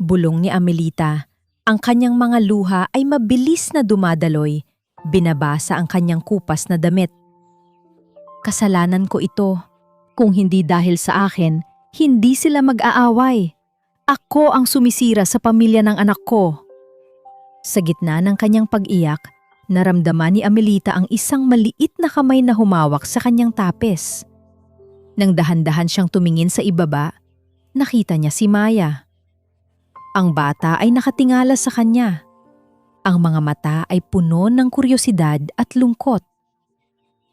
Bulong ni Amelita. Ang kanyang mga luha ay mabilis na dumadaloy, binabasa ang kanyang kupas na damit. Kasalanan ko ito. Kung hindi dahil sa akin, hindi sila mag-aaway. Ako ang sumisira sa pamilya ng anak ko. Sa gitna ng kanyang pag-iyak, naramdaman ni Amelita ang isang maliit na kamay na humawak sa kanyang tapes. Nang dahan-dahan siyang tumingin sa ibaba, nakita niya si Maya. Ang bata ay nakatingala sa kanya. Ang mga mata ay puno ng kuryosidad at lungkot.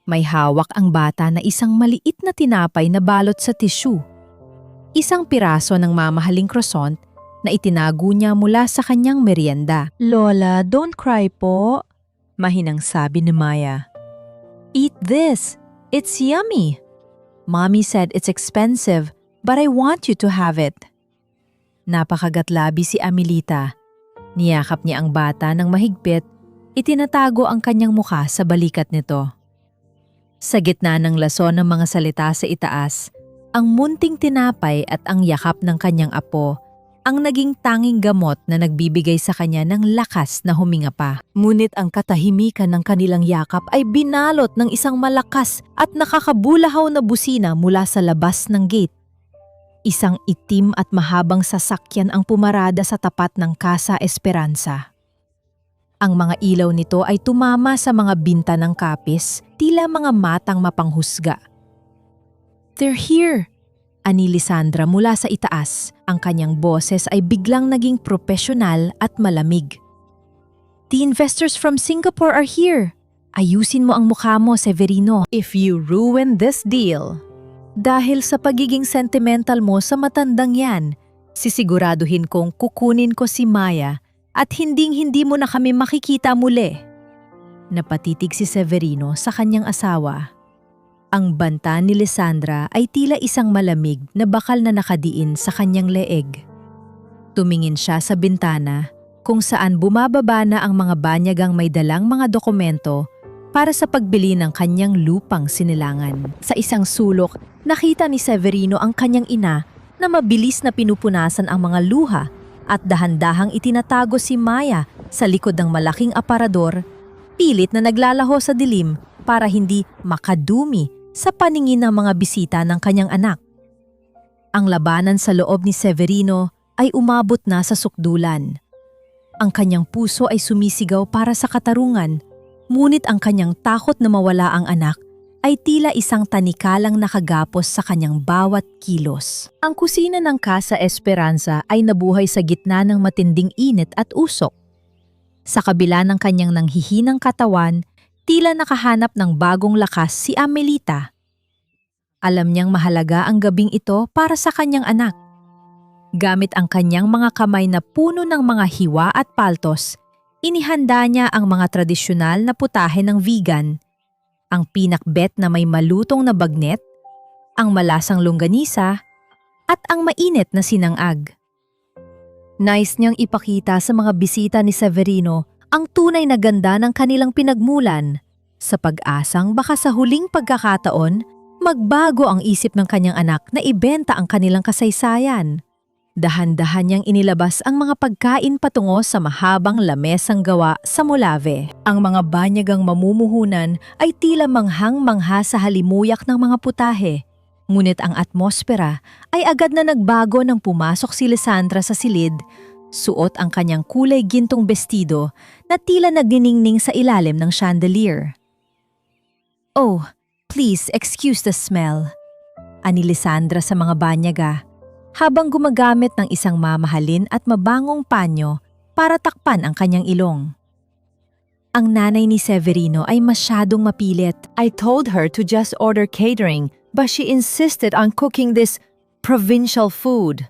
May hawak ang bata na isang maliit na tinapay na balot sa tissue. Isang piraso ng mamahaling croissant na itinago niya mula sa kanyang merienda. Lola, don't cry po, mahinang sabi ni Maya. Eat this. It's yummy. Mommy said it's expensive, but I want you to have it. Napakagatlabi si Amelita. Niyakap niya ang bata ng mahigpit, itinatago ang kanyang mukha sa balikat nito. Sa gitna ng lason ng mga salita sa itaas, ang munting tinapay at ang yakap ng kanyang apo ang naging tanging gamot na nagbibigay sa kanya ng lakas na huminga pa. Ngunit ang katahimikan ng kanilang yakap ay binalot ng isang malakas at nakakabulahaw na busina mula sa labas ng gate. Isang itim at mahabang sasakyan ang pumarada sa tapat ng Casa Esperanza. Ang mga ilaw nito ay tumama sa mga binta ng kapis, tila mga matang mapanghusga. "They're here!" ani Lisandra mula sa itaas. Ang kanyang boses ay biglang naging propesyonal at malamig. "The investors from Singapore are here. Ayusin mo ang mukha mo, Severino, if you ruin this deal. Dahil sa pagiging sentimental mo sa matandang yan, sisiguraduhin kong kukunin ko si Maya at hinding-hindi mo na kami makikita muli." Napatitig si Severino sa kanyang asawa. Ang banta ni Lisandra ay tila isang malamig na bakal na nakadiin sa kanyang leeg. Tumingin siya sa bintana kung saan bumababa na ang mga banyagang may dalang mga dokumento para sa pagbili ng kanyang lupang sinilangan. Sa isang sulok, nakita ni Severino ang kanyang ina na mabilis na pinupunasan ang mga luha at dahan-dahang itinatago si Maya sa likod ng malaking aparador, pilit na naglalaho sa dilim para hindi makadumi sa paningin ng mga bisita ng kanyang anak. Ang labanan sa loob ni Severino ay umabot na sa sukdulan. Ang kanyang puso ay sumisigaw para sa katarungan, ngunit ang kanyang takot na mawala ang anak ay tila isang tanikalang nakagapos sa kanyang bawat kilos. Ang kusina ng Casa Esperanza ay nabuhay sa gitna ng matinding init at usok. Sa kabila ng kanyang nanghihinang katawan, tila nakahanap ng bagong lakas si Amelita. Alam niyang mahalaga ang gabing ito para sa kanyang anak. Gamit ang kanyang mga kamay na puno ng mga hiwa at paltos, inihanda niya ang mga tradisyonal na putahe ng vegan, ang pinakbet na may malutong na bagnet, ang malasang longganisa, at ang mainit na sinangag. Nais niyang ipakita sa mga bisita ni Severino ang tunay na ganda ng kanilang pinagmulan, sa pag-asang baka sa huling pagkakataon, magbago ang isip ng kanyang anak na ibenta ang kanilang kasaysayan. Dahan-dahan niyang inilabas ang mga pagkain patungo sa mahabang lamesang gawa sa Molave. Ang mga banyagang mamumuhunan ay tila manghang-mangha sa halimuyak ng mga putahe. Ngunit ang atmosfera ay agad na nagbago nang pumasok si Lisandra sa silid, suot ang kanyang kulay gintong bestido na tila nagniningning sa ilalim ng chandelier. "Oh, please excuse the smell," ani Lisandra sa mga banyaga, habang gumagamit ng isang mamahalin at mabangong panyo para takpan ang kanyang ilong. Ang nanay ni Severino ay masyadong mapilit. "I told her to just order catering, but she insisted on cooking this provincial food.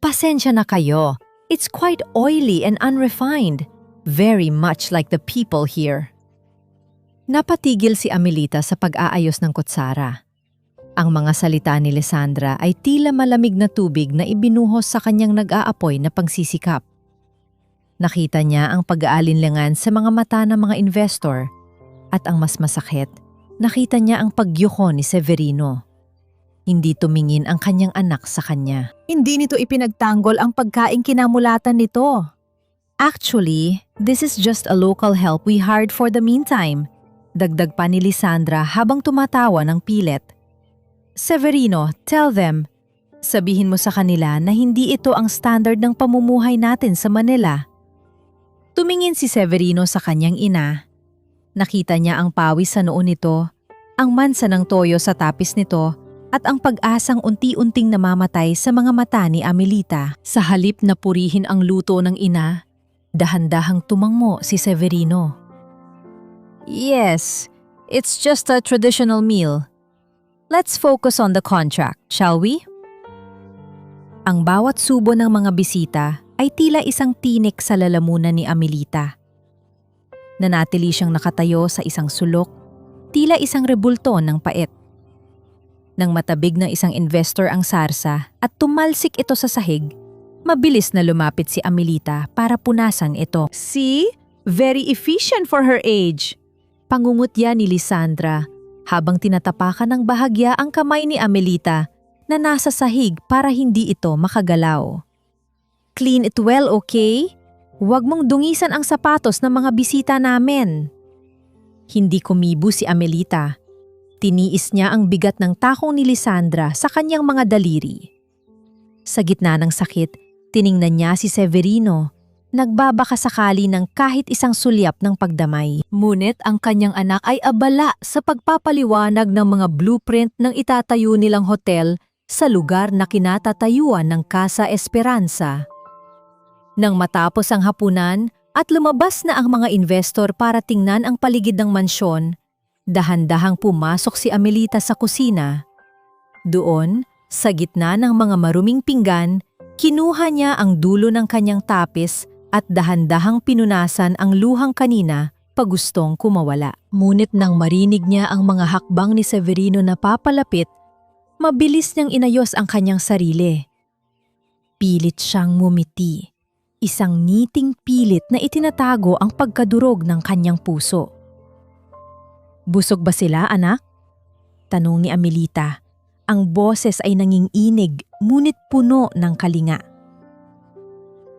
Pasensya na kayo. It's quite oily and unrefined, very much like the people here." Napatigil si Amelita sa pag-aayos ng kutsara. Ang mga salita ni Lisandra ay tila malamig na tubig na ibinuhos sa kanyang nag-aapoy na pagsisikap. Nakita niya ang pag-aalinlangan sa mga mata ng mga investor at ang mas masakit, nakita niya ang pagyuko ni Severino. Hindi tumingin ang kanyang anak sa kanya. "Hindi nito ipinagtanggol ang pagkaing kinamulatan nito. Actually, this is just a local help we hired for the meantime," dagdag pa ni Lisandra habang tumatawa ng pilit. "Severino, tell them. Sabihin mo sa kanila na hindi ito ang standard ng pamumuhay natin sa Manila." Tumingin si Severino sa kanyang ina. Nakita niya ang pawis sa noo nito, ang mansa ng toyo sa tapis nito, at ang pag-asang unti-unting namamatay sa mga mata ni Amelita. Sa halip na purihin ang luto ng ina, dahan-dahang tumangmo si Severino. "Yes, it's just a traditional meal. Let's focus on the contract, shall we?" Ang bawat subo ng mga bisita ay tila isang tinik sa lalamunan ni Amelita. Nanatili siyang nakatayo sa isang sulok, tila isang rebulto ng pait. Nang matabig ng isang investor ang sarsa at tumalsik ito sa sahig, mabilis na lumapit si Amelita para punasan ito. See? Very efficient for her age. Pangungutya ni Lisandra habang tinatapakan ng bahagya ang kamay ni Amelita na nasa sahig para hindi ito makagalaw. Clean it well, okay? Huwag mong dungisan ang sapatos ng mga bisita namin. Hindi kumibo si Amelita. Tiniis niya ang bigat ng takong ni Lisandra sa kanyang mga daliri. Sa gitna ng sakit, tiningnan niya si Severino. Nagbabaka sakali ng kahit isang sulyap ng pagdamay. Ngunit ang kanyang anak ay abala sa pagpapaliwanag ng mga blueprint ng itatayo nilang hotel sa lugar na kinatatayuan ng Casa Esperanza. Nang matapos ang hapunan at lumabas na ang mga investor para tingnan ang paligid ng mansyon, dahan-dahang pumasok si Amelita sa kusina. Doon, sa gitna ng mga maruming pinggan, kinuha niya ang dulo ng kanyang tapis at dahan-dahang pinunasan ang luhang kanina pagustong kumawala. Ngunit nang marinig niya ang mga hakbang ni Severino na papalapit, mabilis niyang inayos ang kanyang sarili. Pilit siyang ngumiti, isang ngiting pilit na itinatago ang pagkadurog ng kanyang puso. Busog ba sila, anak? Tanong ni Amelita. Ang boses ay nanginginig, ngunit puno ng kalinga.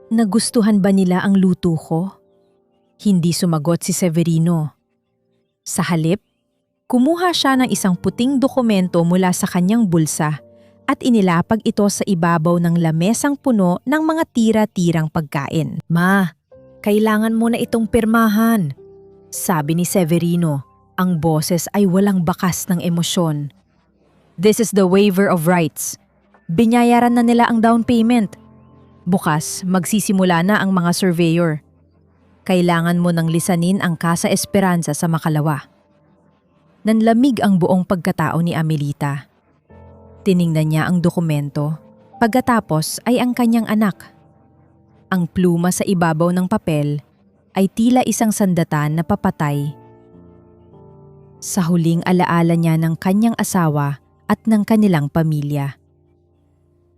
Nagustuhan ba nila ang luto ko? Hindi sumagot si Severino. Sa halip, kumuha siya ng isang puting dokumento mula sa kanyang bulsa at inilapag ito sa ibabaw ng lamesang puno ng mga tira-tirang pagkain. Ma, kailangan mo na itong pirmahan, sabi ni Severino. Ang boses ay walang bakas ng emosyon. This is the waiver of rights. Binayaran na nila ang down payment. Bukas, magsisimula na ang mga surveyor. Kailangan mo nang lisanin ang Casa Esperanza sa Makalawa. Nanlamig ang buong pagkatao ni Amelita. Tiningnan niya ang dokumento. Pagkatapos ay ang kanyang anak. Ang pluma sa ibabaw ng papel ay tila isang sandatan na papatay. Sa huling alaala niya ng kanyang asawa at ng kanilang pamilya.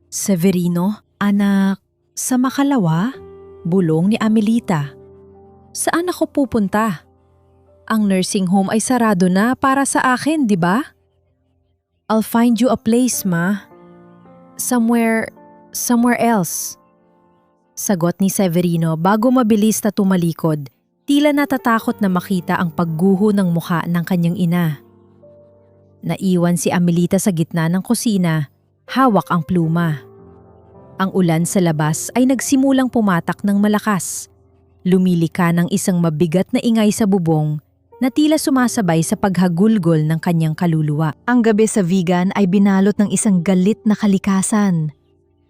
Severino, anak, sa Makalawa? Bulong ni Amelita. Saan ako pupunta? Ang nursing home ay sarado na para sa akin, di ba? I'll find you a place, ma. Somewhere else. Sagot ni Severino bago mabilis na tumalikod. Tila natatakot na makita ang pagguho ng mukha ng kanyang ina. Naiwan si Amelita sa gitna ng kusina, hawak ang pluma. Ang ulan sa labas ay nagsimulang pumatak ng malakas. Lumilika ng isang mabigat na ingay sa bubong na tila sumasabay sa paghagulgol ng kanyang kaluluwa. Ang gabi sa Vigan ay binalot ng isang galit na kalikasan.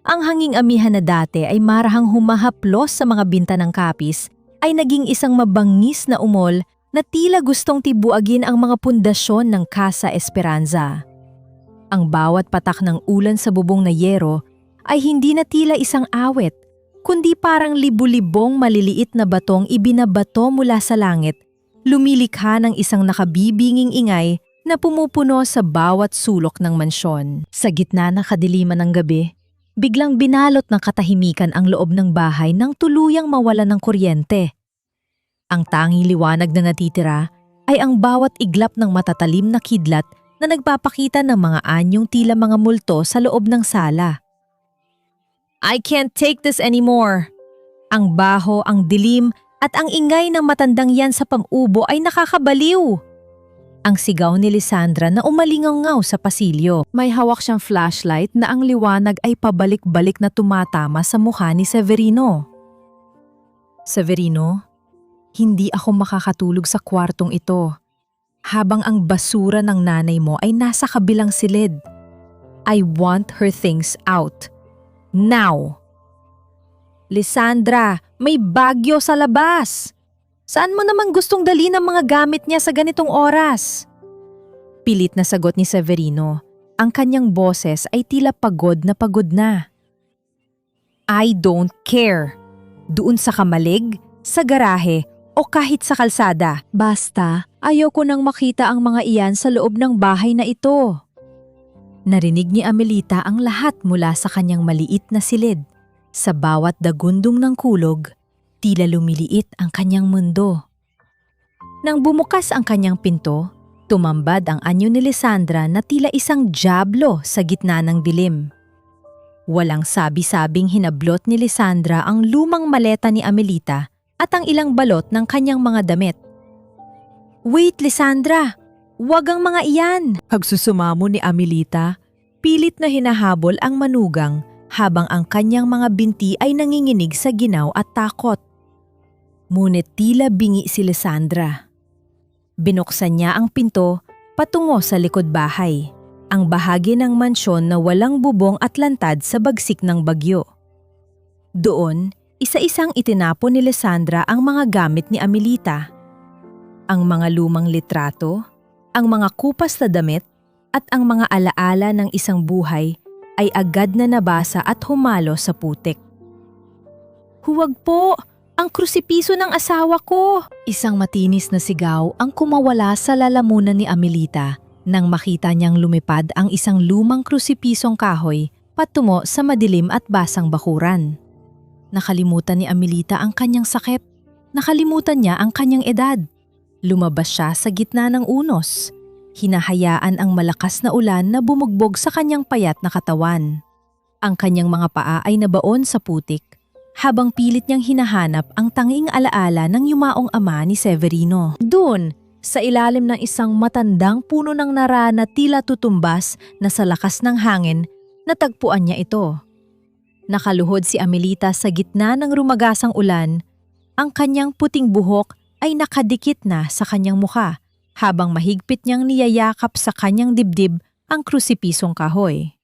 Ang hanging amihan na dati ay marahang humahaplos sa mga binta ng kapis ay naging isang mabangis na umol na tila gustong tibuagin ang mga pundasyon ng Casa Esperanza. Ang bawat patak ng ulan sa bubong na yero ay hindi na tila isang awit, kundi parang libu-libong maliliit na batong ibinabato mula sa langit, lumilikha ng isang nakabibinging ingay na pumupuno sa bawat sulok ng mansyon. Sa gitna ng kadiliman ng gabi, biglang binalot ng katahimikan ang loob ng bahay nang tuluyang mawala ng kuryente. Ang tanging liwanag na natitira ay ang bawat iglap ng matatalim na kidlat na nagpapakita ng mga anyong tila mga multo sa loob ng sala. I can't take this anymore. Ang baho, ang dilim at ang ingay ng matandang yan sa pang-ubo ay nakakabaliw. Ang sigaw ni Lisandra na umalingaw sa pasilyo. May hawak siyang flashlight na ang liwanag ay pabalik-balik na tumatama sa mukha ni Severino. Severino, hindi ako makakatulog sa kwartong ito habang ang basura ng nanay mo ay nasa kabilang silid. I want her things out. Now! Lisandra, may bagyo sa labas! Saan mo naman gustong dalhin ang mga gamit niya sa ganitong oras? Pilit na sagot ni Severino. Ang kanyang boses ay tila pagod na. I don't care. Doon sa kamalig, sa garahe, o kahit sa kalsada. Basta, ayoko nang makita ang mga iyan sa loob ng bahay na ito. Narinig ni Amelita ang lahat mula sa kanyang maliit na silid. Sa bawat dagundong ng kulog, tila lumiliit ang kanyang mundo. Nang bumukas ang kanyang pinto, tumambad ang anyo ni Lisandra na tila isang dyablo sa gitna ng dilim. Walang sabi-sabing hinablot ni Lisandra ang lumang maleta ni Amelita at ang ilang balot ng kanyang mga damit. "Wait, Lisandra! Huwag ang mga iyan!" Pagsusumamo ni Amelita, pilit na hinahabol ang manugang habang ang kanyang mga binti ay nanginginig sa ginaw at takot. Ngunit tila bingi si Lisandra. Binuksan niya ang pinto patungo sa likod bahay, ang bahagi ng mansyon na walang bubong at lantad sa bagsik ng bagyo. Doon, isa-isang itinapon ni Lisandra ang mga gamit ni Amelita. Ang mga lumang litrato, ang mga kupas na damit at ang mga alaala ng isang buhay ay agad na nabasa at humalo sa putik. "Huwag po! Ang krusipiso ng asawa ko!" Isang matinis na sigaw ang kumawala sa lalamunan ni Amelita nang makita niyang lumipad ang isang lumang krusipisong kahoy patungo sa madilim at basang bakuran. Nakalimutan ni Amelita ang kanyang sakit. Nakalimutan niya ang kanyang edad. Lumabas siya sa gitna ng unos. Hinahayaan ang malakas na ulan na bumugbog sa kanyang payat na katawan. Ang kanyang mga paa ay nabaon sa putik habang pilit niyang hinahanap ang tanging alaala ng yumaong ama ni Severino. Doon, sa ilalim ng isang matandang puno ng nara na tila tutumbas na sa lakas ng hangin, natagpuan niya ito. Nakaluhod si Amelita sa gitna ng rumagasang ulan. Ang kanyang puting buhok ay nakadikit na sa kanyang mukha habang mahigpit niyang niyayakap sa kanyang dibdib ang krusipisong kahoy.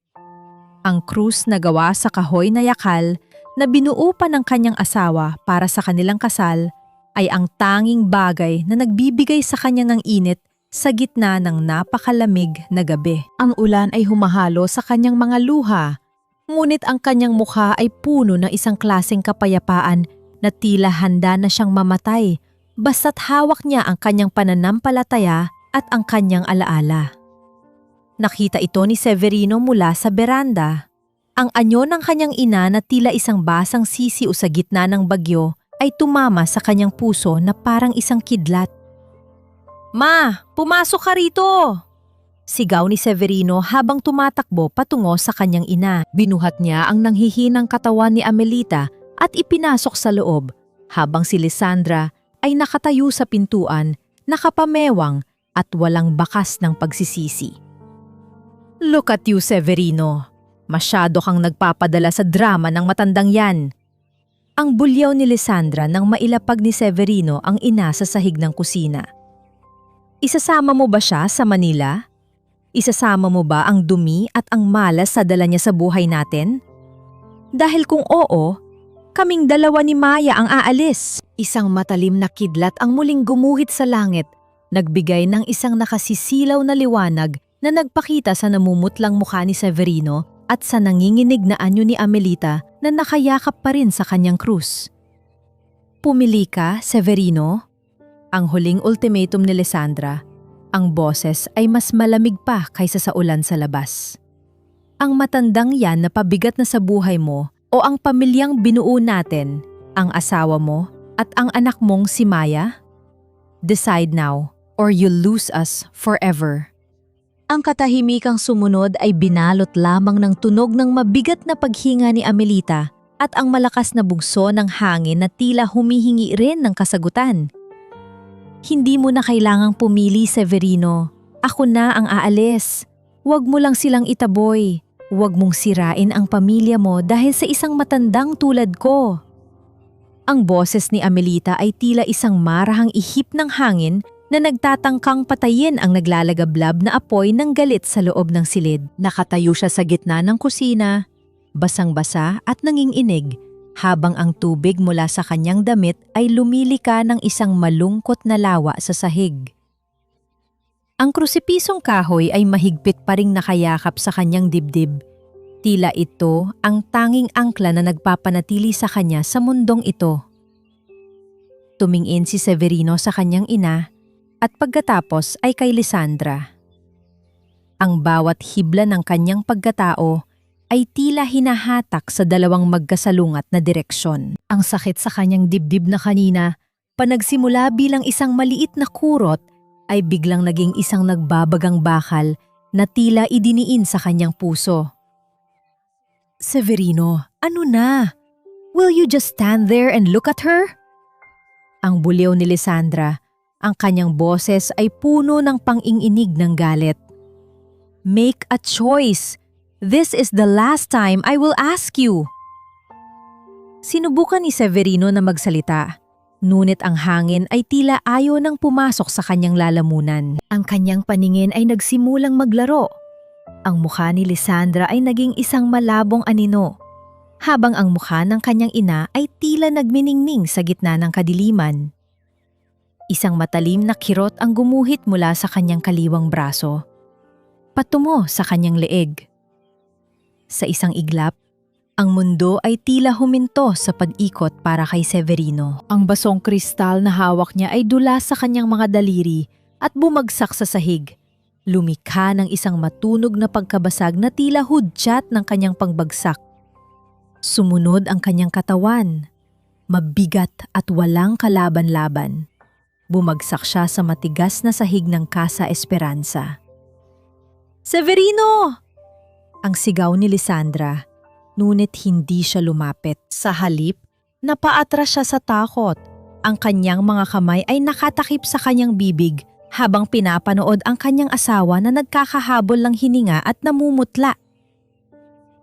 Ang krus na gawa sa kahoy na yakal na binuo pa ng kanyang asawa para sa kanilang kasal ay ang tanging bagay na nagbibigay sa kanya ng init sa gitna ng napakalamig na gabi. Ang ulan ay humahalo sa kanyang mga luha, ngunit ang kanyang mukha ay puno ng isang klaseng kapayapaan na tila handa na siyang mamatay basta't hawak niya ang kanyang pananampalataya at ang kanyang alaala. Nakita ito ni Severino mula sa beranda. Ang anyo ng kanyang ina na tila isang basang sisiu sa gitna ng bagyo ay tumama sa kanyang puso na parang isang kidlat. "Ma, pumasok ka rito!" Sigaw ni Severino habang tumatakbo patungo sa kanyang ina. Binuhat niya ang nanghihinang katawan ni Amelita at ipinasok sa loob habang si Lisandra ay nakatayo sa pintuan, nakapamewang at walang bakas ng pagsisisi. "Look at you, Severino. Masyado kang nagpapadala sa drama ng matandang yan." Ang bulyaw ni Lisandra nang mailapag ni Severino ang ina sa sahig ng kusina. "Isasama mo ba siya sa Manila? Isasama mo ba ang dumi at ang malas sa dala niya sa buhay natin? Dahil kung oo, kaming dalawa ni Maya ang aalis." Isang matalim na kidlat ang muling gumuhit sa langit, nagbigay ng isang nakasisilaw na liwanag na nagpakita sa namumutlang mukha ni Severino at sa nanginginig na anyo ni Amelita na nakayakap pa rin sa kanyang krus. "Pumili ka, Severino?" Ang huling ultimatum ni Lisandra. Ang boses ay mas malamig pa kaysa sa ulan sa labas. "Ang matandang yan na pabigat na sa buhay mo o ang pamilyang binuo natin, ang asawa mo at ang anak mong si Maya? Decide now or you'll lose us forever." Ang katahimikang sumunod ay binalot lamang ng tunog ng mabigat na paghinga ni Amelita at ang malakas na bugso ng hangin na tila humihingi rin ng kasagutan. "Hindi mo na kailangang pumili, Severino. Ako na ang aalis. Huwag mo lang silang itaboy. Huwag mong sirain ang pamilya mo dahil sa isang matandang tulad ko." Ang boses ni Amelita ay tila isang marahang ihip ng hangin na nagtatangkang patayin ang naglalagablab na apoy ng galit sa loob ng silid. Nakatayo siya sa gitna ng kusina, basang-basa at nanginginig, habang ang tubig mula sa kanyang damit ay lumilika ng isang malungkot na lawa sa sahig. Ang krusipisong kahoy ay mahigpit pa ring nakayakap sa kanyang dibdib. Tila ito ang tanging angkla na nagpapanatili sa kanya sa mundong ito. Tumingin si Severino sa kanyang ina at pagkatapos ay kay Lisandra. Ang bawat hibla ng kanyang pagkatao ay tila hinahatak sa dalawang magkasalungat na direksyon. Ang sakit sa kanyang dibdib na kanina, panagsimula bilang isang maliit na kurot, ay biglang naging isang nagbabagang bakal na tila idiniin sa kanyang puso. Severino, ano na? Will you just stand there and look at her? Ang buliw ni Lisandra, ang kanyang boses ay puno ng pang-inginig ng galit. Make a choice. This is the last time I will ask you. Sinubukan ni Severino na magsalita, ngunit ang hangin ay tila ayaw nang pumasok sa kanyang lalamunan. Ang kanyang paningin ay nagsimulang maglaro. Ang mukha ni Lisandra ay naging isang malabong anino, habang ang mukha ng kanyang ina ay tila nagminingning sa gitna ng kadiliman. Isang matalim na kirot ang gumuhit mula sa kanyang kaliwang braso, patungo sa kanyang leeg. Sa isang iglap, ang mundo ay tila huminto sa pag-ikot para kay Severino. Ang basong kristal na hawak niya ay dula sa kanyang mga daliri at bumagsak sa sahig. Lumikha ng isang matunog na pagkabasag na tila hudyat ng kanyang pagbagsak. Sumunod ang kanyang katawan, mabigat at walang kalaban-laban. Bumagsak siya sa matigas na sahig ng Casa Esperanza. Severino! Ang sigaw ni Lisandra, ngunit hindi siya lumapit. Sa halip, napaatras siya sa takot. Ang kanyang mga kamay ay nakatakip sa kanyang bibig habang pinapanood ang kanyang asawa na nagkakahabol ng hininga at namumutla.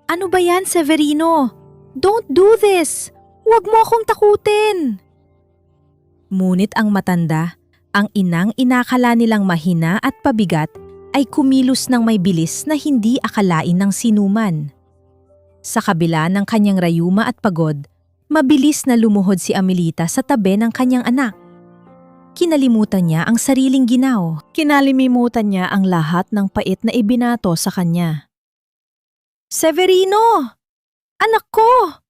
Ano ba yan, Severino? Don't do this! Huwag mo akong takutin! Ngunit ang matanda, ang inang inakala nilang mahina at pabigat, ay kumilos ng may bilis na hindi akalain ng sinuman. Sa kabila ng kanyang rayuma at pagod, mabilis na lumuhod si Amelita sa tabi ng kanyang anak. Kinalimutan niya ang sariling ginaw. Kinalimimutan niya ang lahat ng pait na ibinato sa kanya. Severino! Anak ko!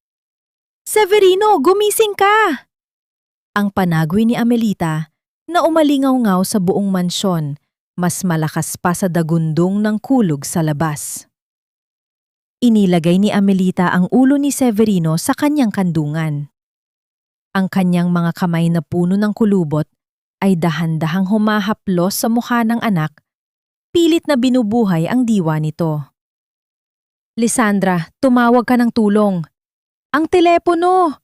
Severino, gumising ka! Ang panagwi ni Amelita na umalingaw-ngaw sa buong mansyon, mas malakas pa sa dagundong ng kulog sa labas. Inilagay ni Amelita ang ulo ni Severino sa kanyang kandungan. Ang kanyang mga kamay na puno ng kulubot ay dahan-dahang humahaplos sa mukha ng anak, pilit na binubuhay ang diwa nito. Lisandra, tumawag ka ng tulong. Ang telepono!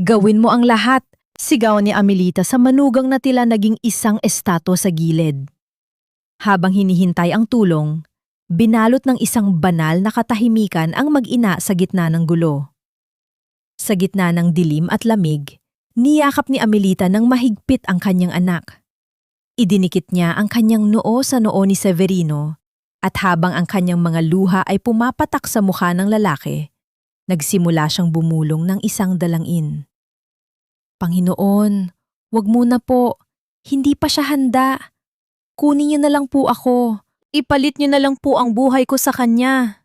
Gawin mo ang lahat! Sigaw ni Amelita sa manugang na tila naging isang estatwa sa gilid. Habang hinihintay ang tulong, binalot ng isang banal na katahimikan ang mag-ina sa gitna ng gulo. Sa gitna ng dilim at lamig, niyakap ni Amelita ng mahigpit ang kanyang anak. Idinikit niya ang kanyang noo sa noo ni Severino at habang ang kanyang mga luha ay pumapatak sa mukha ng lalaki, nagsimula siyang bumulong ng isang dalangin. Panginoon, wag muna po, hindi pa siya handa. Kunin niyo na lang po ako. Ipalit niyo na lang po ang buhay ko sa kanya.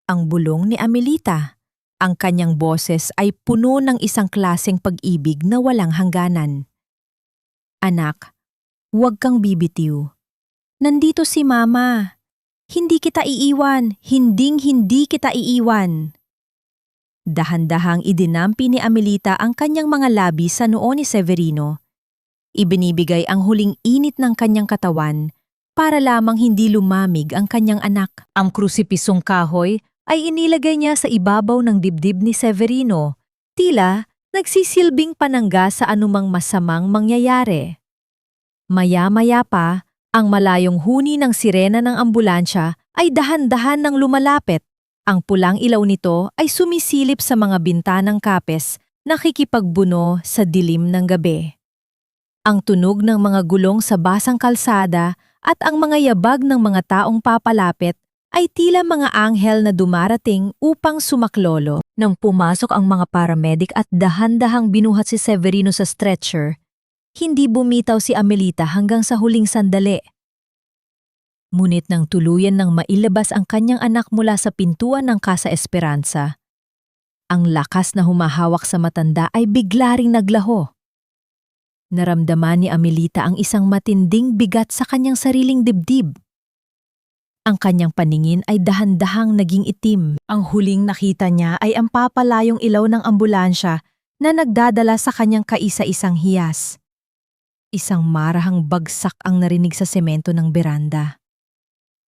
Ang bulong ni Amelita. Ang kanyang boses ay puno ng isang klaseng pag-ibig na walang hangganan. Anak, huwag kang bibitiw. Nandito si Mama. Hindi kita iiwan. Hinding-hindi kita iiwan. Dahan-dahang idinampi ni Amelita ang kanyang mga labi sa noo ni Severino. Ibinibigay ang huling init ng kanyang katawan para lamang hindi lumamig ang kanyang anak. Ang krusipisong kahoy ay inilagay niya sa ibabaw ng dibdib ni Severino, tila nagsisilbing panangga sa anumang masamang mangyayari. Maya-maya pa, ang malayong huni ng sirena ng ambulansya ay dahan-dahan nang lumalapit. Ang pulang ilaw nito ay sumisilip sa mga bintanang kapes, nakikipagbuno sa dilim ng gabi. Ang tunog ng mga gulong sa basang kalsada at ang mga yabag ng mga taong papalapit ay tila mga anghel na dumarating upang sumaklolo. Nang pumasok ang mga paramedic at dahan-dahang binuhat si Severino sa stretcher, hindi bumitaw si Amelita hanggang sa huling sandali. Ngunit nang tuluyan ng mailabas ang kanyang anak mula sa pintuan ng Casa Esperanza, ang lakas na humahawak sa matanda ay bigla ring naglaho. Naramdaman ni Amelita ang isang matinding bigat sa kanyang sariling dibdib. Ang kanyang paningin ay dahan-dahang naging itim. Ang huling nakita niya ay ang papalayong ilaw ng ambulansya na nagdadala sa kanyang kaisa-isang hiyas. Isang marahang bagsak ang narinig sa semento ng beranda.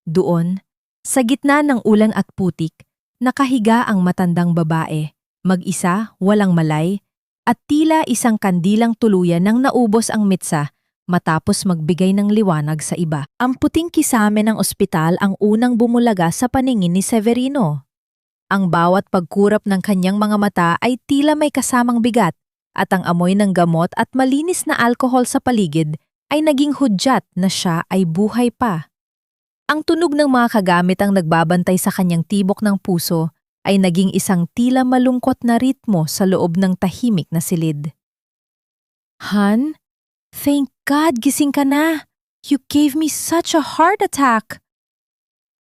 Doon, sa gitna ng ulan at putik, nakahiga ang matandang babae, mag-isa, walang malay, at tila isang kandilang tuluyan nang naubos ang mitsa matapos magbigay ng liwanag sa iba. Ang puting kisame ng ospital ang unang bumulaga sa paningin ni Severino. Ang bawat pagkurap ng kanyang mga mata ay tila may kasamang bigat at ang amoy ng gamot at malinis na alkohol sa paligid ay naging hudyat na siya ay buhay pa. Ang tunog ng mga kagamit ang nagbabantay sa kanyang tibok ng puso ay naging isang tila malungkot na ritmo sa loob ng tahimik na silid. Han? Thank God, gising ka na. You gave me such a heart attack.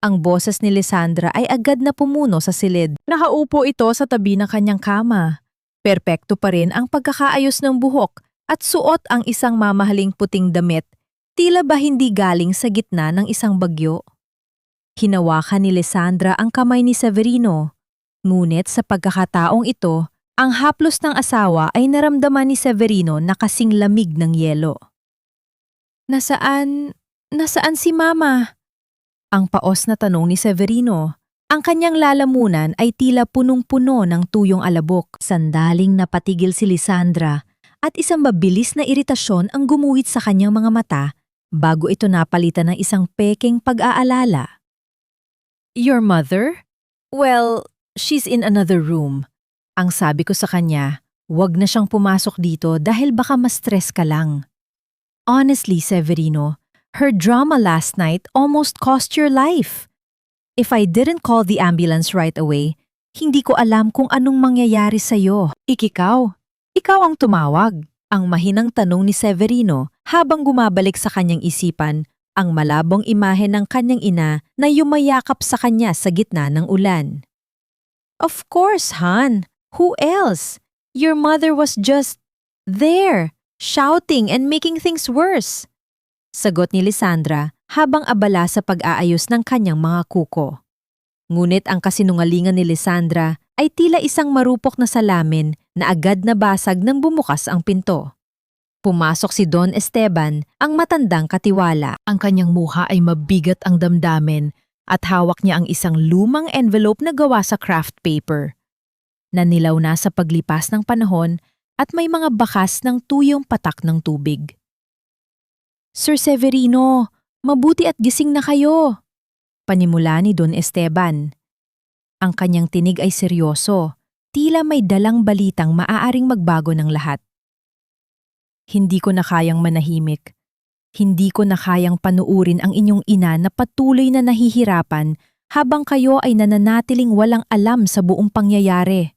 Ang boses ni Lisandra ay agad na pumuno sa silid. Nakaupo ito sa tabi ng kanyang kama. Perpekto pa rin ang pagkakaayos ng buhok at suot ang isang mamahaling puting damit, tila ba hindi galing sa gitna ng isang bagyo. Hinawakan ni Lisandra ang kamay ni Severino. Ngunit sa pagkakataong ito, ang haplos ng asawa ay naramdaman ni Severino na kasing lamig ng yelo. Nasaan si Mama? Ang paos na tanong ni Severino. Ang kanyang lalamunan ay tila punong-puno ng tuyong alabok. Sandaling napatigil si Lisandra at isang mabilis na iritasyon ang gumuhit sa kanyang mga mata bago ito napalitan ng isang pekeng pag-aalala. Your mother? Well, she's in another room. Ang sabi ko sa kanya, wag na siyang pumasok dito dahil baka ma-stress ka lang. Honestly, Severino, her drama last night almost cost your life. If I didn't call the ambulance right away, hindi ko alam kung anong mangyayari sa'yo. Ikaw ang tumawag. Ang mahinang tanong ni Severino habang gumabalik sa kanyang isipan ang malabong imahe ng kanyang ina na yumayakap sa kanya sa gitna ng ulan. Of course, Han. Who else? Your mother was just there, shouting and making things worse. Sagot ni Lisandra habang abala sa pag-aayos ng kanyang mga kuko. Ngunit ang kasinungalingan ni Lisandra ay tila isang marupok na salamin na agad na basag nang bumukas ang pinto. Pumasok si Don Esteban, ang matandang katiwala. Ang kanyang muha ay mabigat ang damdamin at hawak niya ang isang lumang envelope na gawa sa craft paper. Nanilaw na sa paglipas ng panahon at may mga bakas ng tuyong patak ng tubig. Sir Severino, mabuti at gising na kayo. Panimula ni Don Esteban. Ang kanyang tinig ay seryoso, tila may dalang balitang maaaring magbago ng lahat. Hindi ko na kayang manahimik. Hindi ko na kayang panuurin ang inyong ina na patuloy na nahihirapan habang kayo ay nananatiling walang alam sa buong pangyayari.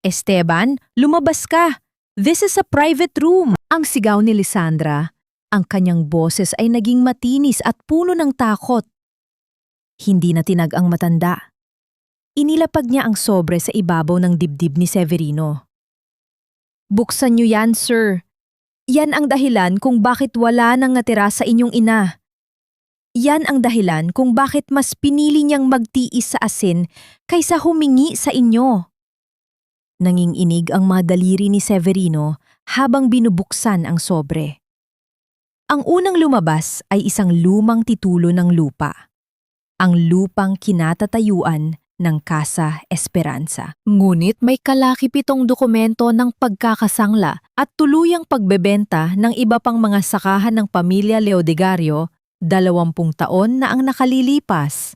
Esteban, lumabas ka! This is a private room! Ang sigaw ni Lisandra. Ang kanyang boses ay naging matinis at puno ng takot. Hindi na tinag ang matanda. Inilapag niya ang sobre sa ibabaw ng dibdib ni Severino. Buksan niyo yan, sir. Yan ang dahilan kung bakit wala nang natira sa inyong ina. Yan ang dahilan kung bakit mas pinili niyang magtiis sa asin kaysa humingi sa inyo. Nanginginig ang mga daliri ni Severino habang binubuksan ang sobre. Ang unang lumabas ay isang lumang titulo ng lupa. Ang lupang kinatatayuan ng Casa Esperanza. Ngunit may kalakipitong dokumento ng pagkakasangla at tuluyang pagbebenta ng iba pang mga sakahan ng pamilya Leodegario 20 taon na ang nakalilipas.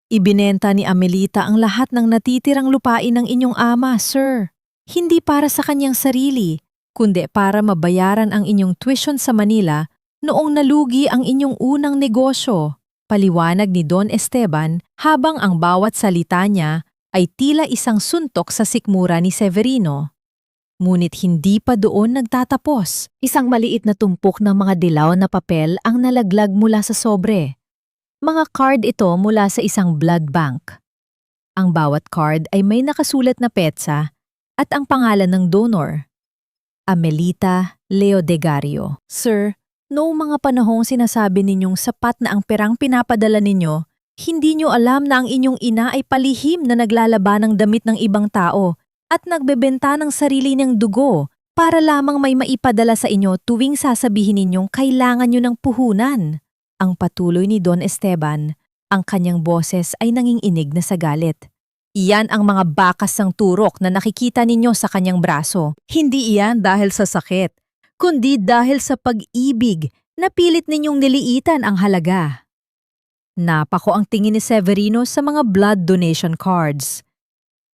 Ibinenta ni Amelita ang lahat ng natitirang lupain ng inyong ama, sir. Hindi para sa kanyang sarili, kundi para mabayaran ang inyong tuition sa Manila noong nalugi ang inyong unang negosyo. Paliwanag ni Don Esteban habang ang bawat salita niya ay tila isang suntok sa sikmura ni Severino. Ngunit hindi pa doon nagtatapos. Isang maliit na tumpok ng mga dilaw na papel ang nalaglag mula sa sobre. Mga card ito mula sa isang blood bank. Ang bawat card ay may nakasulat na petsa at ang pangalan ng donor. Amelita Leodegario. Sir, Noong mga panahong sinasabi ninyong sapat na ang perang pinapadala ninyo, hindi nyo alam na ang inyong ina ay palihim na naglalaba ng damit ng ibang tao at nagbebenta ng sarili niyang dugo para lamang may maipadala sa inyo tuwing sasabihin ninyong kailangan nyo ng puhunan. Ang patuloy ni Don Esteban, ang kanyang boses ay nanginginig na sa galit. Iyan ang mga bakas ng turok na nakikita ninyo sa kanyang braso. Hindi iyan dahil sa sakit, kundi dahil sa pag-ibig na pilit ninyong niliitan ang halaga. Napako ang tingin ni Severino sa mga blood donation cards.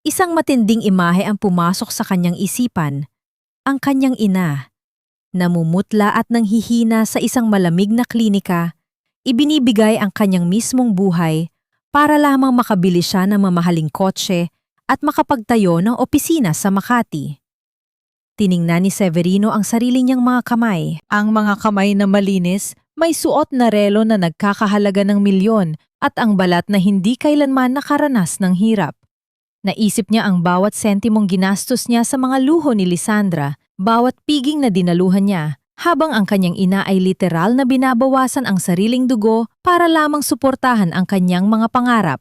Isang matinding imahe ang pumasok sa kanyang isipan, ang kanyang ina. Namumutla at nanghihina sa isang malamig na klinika, ibinibigay ang kanyang mismong buhay para lamang makabili siya ng mamahaling kotse at makapagtayo ng opisina sa Makati. Tiningnan ni Severino ang sarili niyang mga kamay. Ang mga kamay na malinis, may suot na relo na nagkakahalaga ng milyon at ang balat na hindi kailanman nakaranas ng hirap. Naisip niya ang bawat sentimong ginastos niya sa mga luho ni Lisandra, bawat piging na dinaluhan niya, habang ang kanyang ina ay literal na binabawasan ang sariling dugo para lamang suportahan ang kanyang mga pangarap.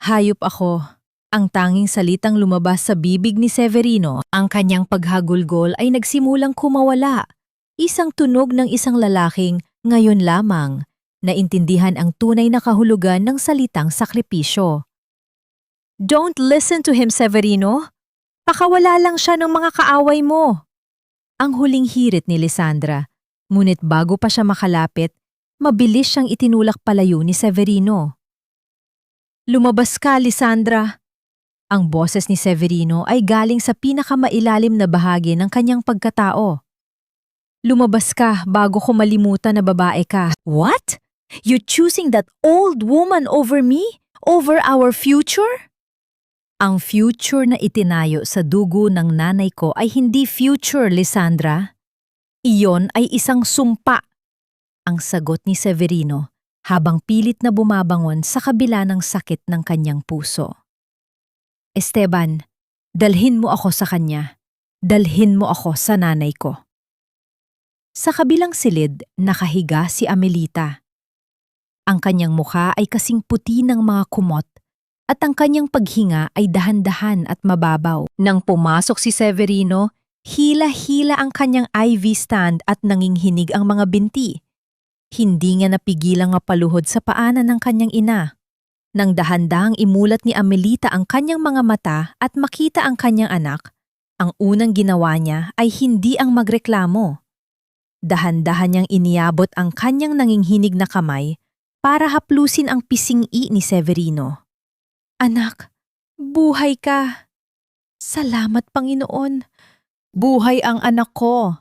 Hayop ako. Ang tanging salitang lumabas sa bibig ni Severino, ang kanyang paghagulgol ay nagsimulang kumawala. Isang tunog ng isang lalaking, ngayon lamang, naintindihan ang tunay na kahulugan ng salitang sakripisyo. Don't listen to him, Severino. Pakawala lang siya ng mga kaaway mo. Ang huling hirit ni Lisandra, ngunit bago pa siya makalapit, mabilis siyang itinulak palayo ni Severino. Lumabas ka, Lisandra. Ang boses ni Severino ay galing sa pinakamailalim na bahagi ng kanyang pagkatao. Lumabas ka bago ko malimutan na babae ka. What? You choosing that old woman over me? Over our future? Ang future na itinayo sa dugo ng nanay ko ay hindi future, Lisandra. Iyon ay isang sumpa. Ang sagot ni Severino habang pilit na bumabangon sa kabila ng sakit ng kanyang puso. Esteban, dalhin mo ako sa kanya. Dalhin mo ako sa nanay ko. Sa kabilang silid, nakahiga si Amelita. Ang kanyang mukha ay kasing puti ng mga kumot at ang kanyang paghinga ay dahan-dahan at mababaw. Nang pumasok si Severino, hila-hila ang kanyang IV stand at nanginghinig ang mga binti. Hindi niya napigilang mapaluhod sa paanan ng kanyang ina. Nang dahan-dahang imulat ni Amelita ang kanyang mga mata at makita ang kanyang anak, ang unang ginawa niya ay hindi ang magreklamo. Dahan-dahan niyang iniabot ang kanyang nanginghinig na kamay para haplusin ang pising-i ni Severino. Anak, buhay ka. Salamat, Panginoon. Buhay ang anak ko.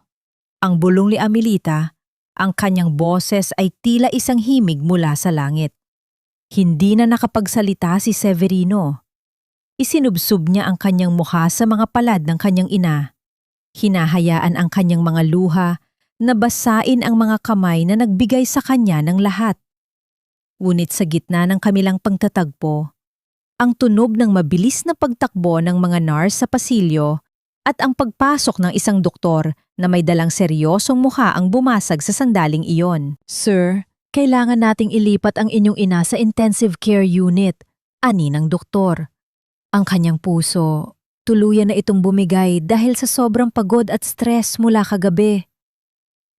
Ang bulong ni Amelita, ang kanyang boses ay tila isang himig mula sa langit. Hindi na nakapagsalita si Severino. Isinubsob niya ang kanyang mukha sa mga palad ng kanyang ina. Hinahayaan ang kanyang mga luha na basain ang mga kamay na nagbigay sa kanya ng lahat. Ngunit sa gitna ng kamilang pagtatagpo, ang tunog ng mabilis na pagtakbo ng mga nurse sa pasilyo at ang pagpasok ng isang doktor na may dalang seryosong mukha ang bumasag sa sandaling iyon. Sir, kailangan nating ilipat ang inyong ina sa intensive care unit, ani ng doktor. Ang kanyang puso, tuluyan na itong bumigay dahil sa sobrang pagod at stress mula kagabi.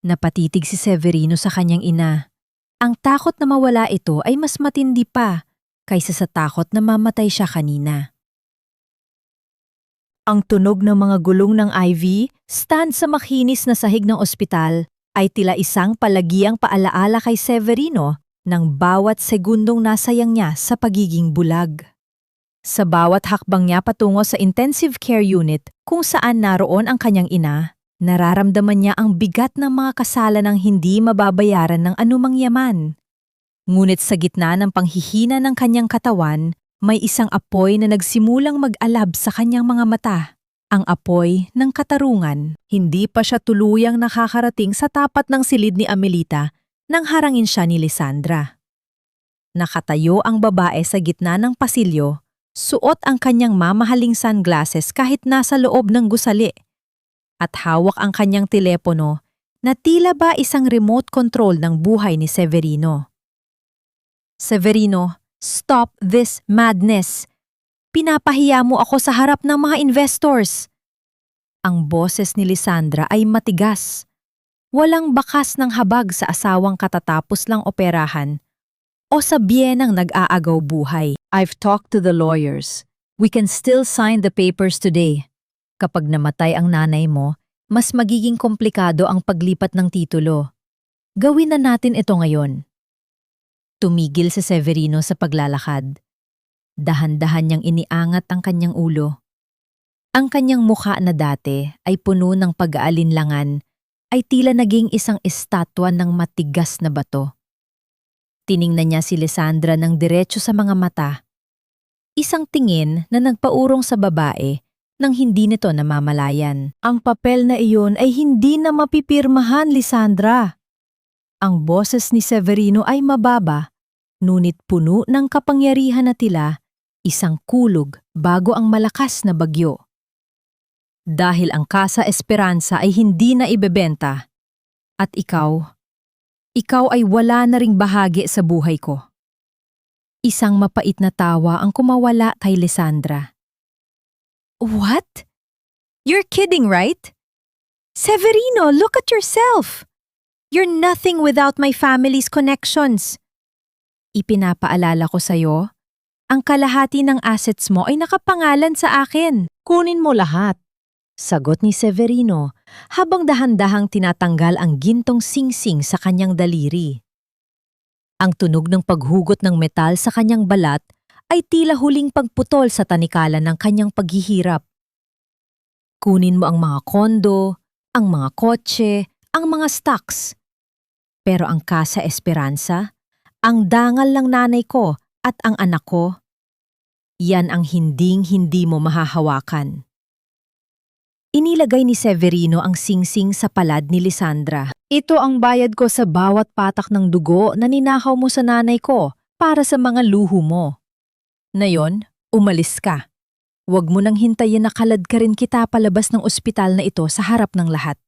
Napatitig si Severino sa kanyang ina. Ang takot na mawala ito ay mas matindi pa kaysa sa takot na mamatay siya kanina. Ang tunog ng mga gulong ng IV, stand sa makinis na sahig ng ospital, ay tila isang palagiang paalaala kay Severino ng bawat segundong nasayang niya sa pagiging bulag. Sa bawat hakbang niya patungo sa intensive care unit kung saan naroon ang kanyang ina, nararamdaman niya ang bigat ng mga kasalanang hindi mababayaran ng anumang yaman. Ngunit sa gitna ng panghihina ng kanyang katawan, may isang apoy na nagsimulang mag-alab sa kanyang mga mata. Ang apoy ng katarungan. Hindi pa siya tuluyang nakakarating sa tapat ng silid ni Amelita nang harangin siya ni Lisandra. Nakatayo ang babae sa gitna ng pasilyo, suot ang kanyang mamahaling sunglasses kahit nasa loob ng gusali, at hawak ang kanyang telepono na tila ba isang remote control ng buhay ni Severino. Severino, stop this madness! Pinapahiya mo ako sa harap ng mga investors. Ang boses ni Lisandra ay matigas. Walang bakas ng habag sa asawang katatapos lang operahan o sa biyenang nag-aagaw buhay. I've talked to the lawyers. We can still sign the papers today. Kapag namatay ang nanay mo, mas magiging komplikado ang paglipat ng titulo. Gawin na natin ito ngayon. Tumigil si Severino sa paglalakad. Dahan-dahan niyang iniangat ang kanyang ulo. Ang kanyang mukha na dati ay puno ng pag-aalinlangan ay tila naging isang estatwa ng matigas na bato. Tiningnan niya si Lisandra ng diretso sa mga mata. Isang tingin na nagpaurong sa babae nang hindi nito namamalayan. Ang papel na iyon ay hindi na mapipirmahan, Lisandra. Ang boses ni Severino ay mababa, ngunit puno ng kapangyarihan na tila isang kulog bago ang malakas na bagyo. Dahil ang Casa Esperanza ay hindi na ibebenta at ikaw ay wala na ring bahagi sa buhay ko. Isang mapait na tawa ang kumawala kay Lisandra. What? You're kidding, right? Severino, look at yourself! You're nothing without my family's connections. Ipinapaalala ko sa'yo, ang kalahati ng assets mo ay nakapangalan sa akin. Kunin mo lahat. Sagot ni Severino habang dahan-dahang tinatanggal ang gintong singsing sa kanyang daliri. Ang tunog ng paghugot ng metal sa kanyang balat ay tila huling pagputol sa tanikalan ng kanyang paghihirap. Kunin mo ang mga kondo, ang mga kotse, ang mga stocks. Pero ang Casa Esperanza, ang dangal ng nanay ko at ang anak ko, yan ang hinding-hindi mo mahahawakan. Inilagay ni Severino ang singsing sa palad ni Lisandra. Ito ang bayad ko sa bawat patak ng dugo na ninakaw mo sa nanay ko para sa mga luho mo. Ngayon, umalis ka. Huwag mo nang hintayin na kalad ka rin kita palabas ng ospital na ito sa harap ng lahat.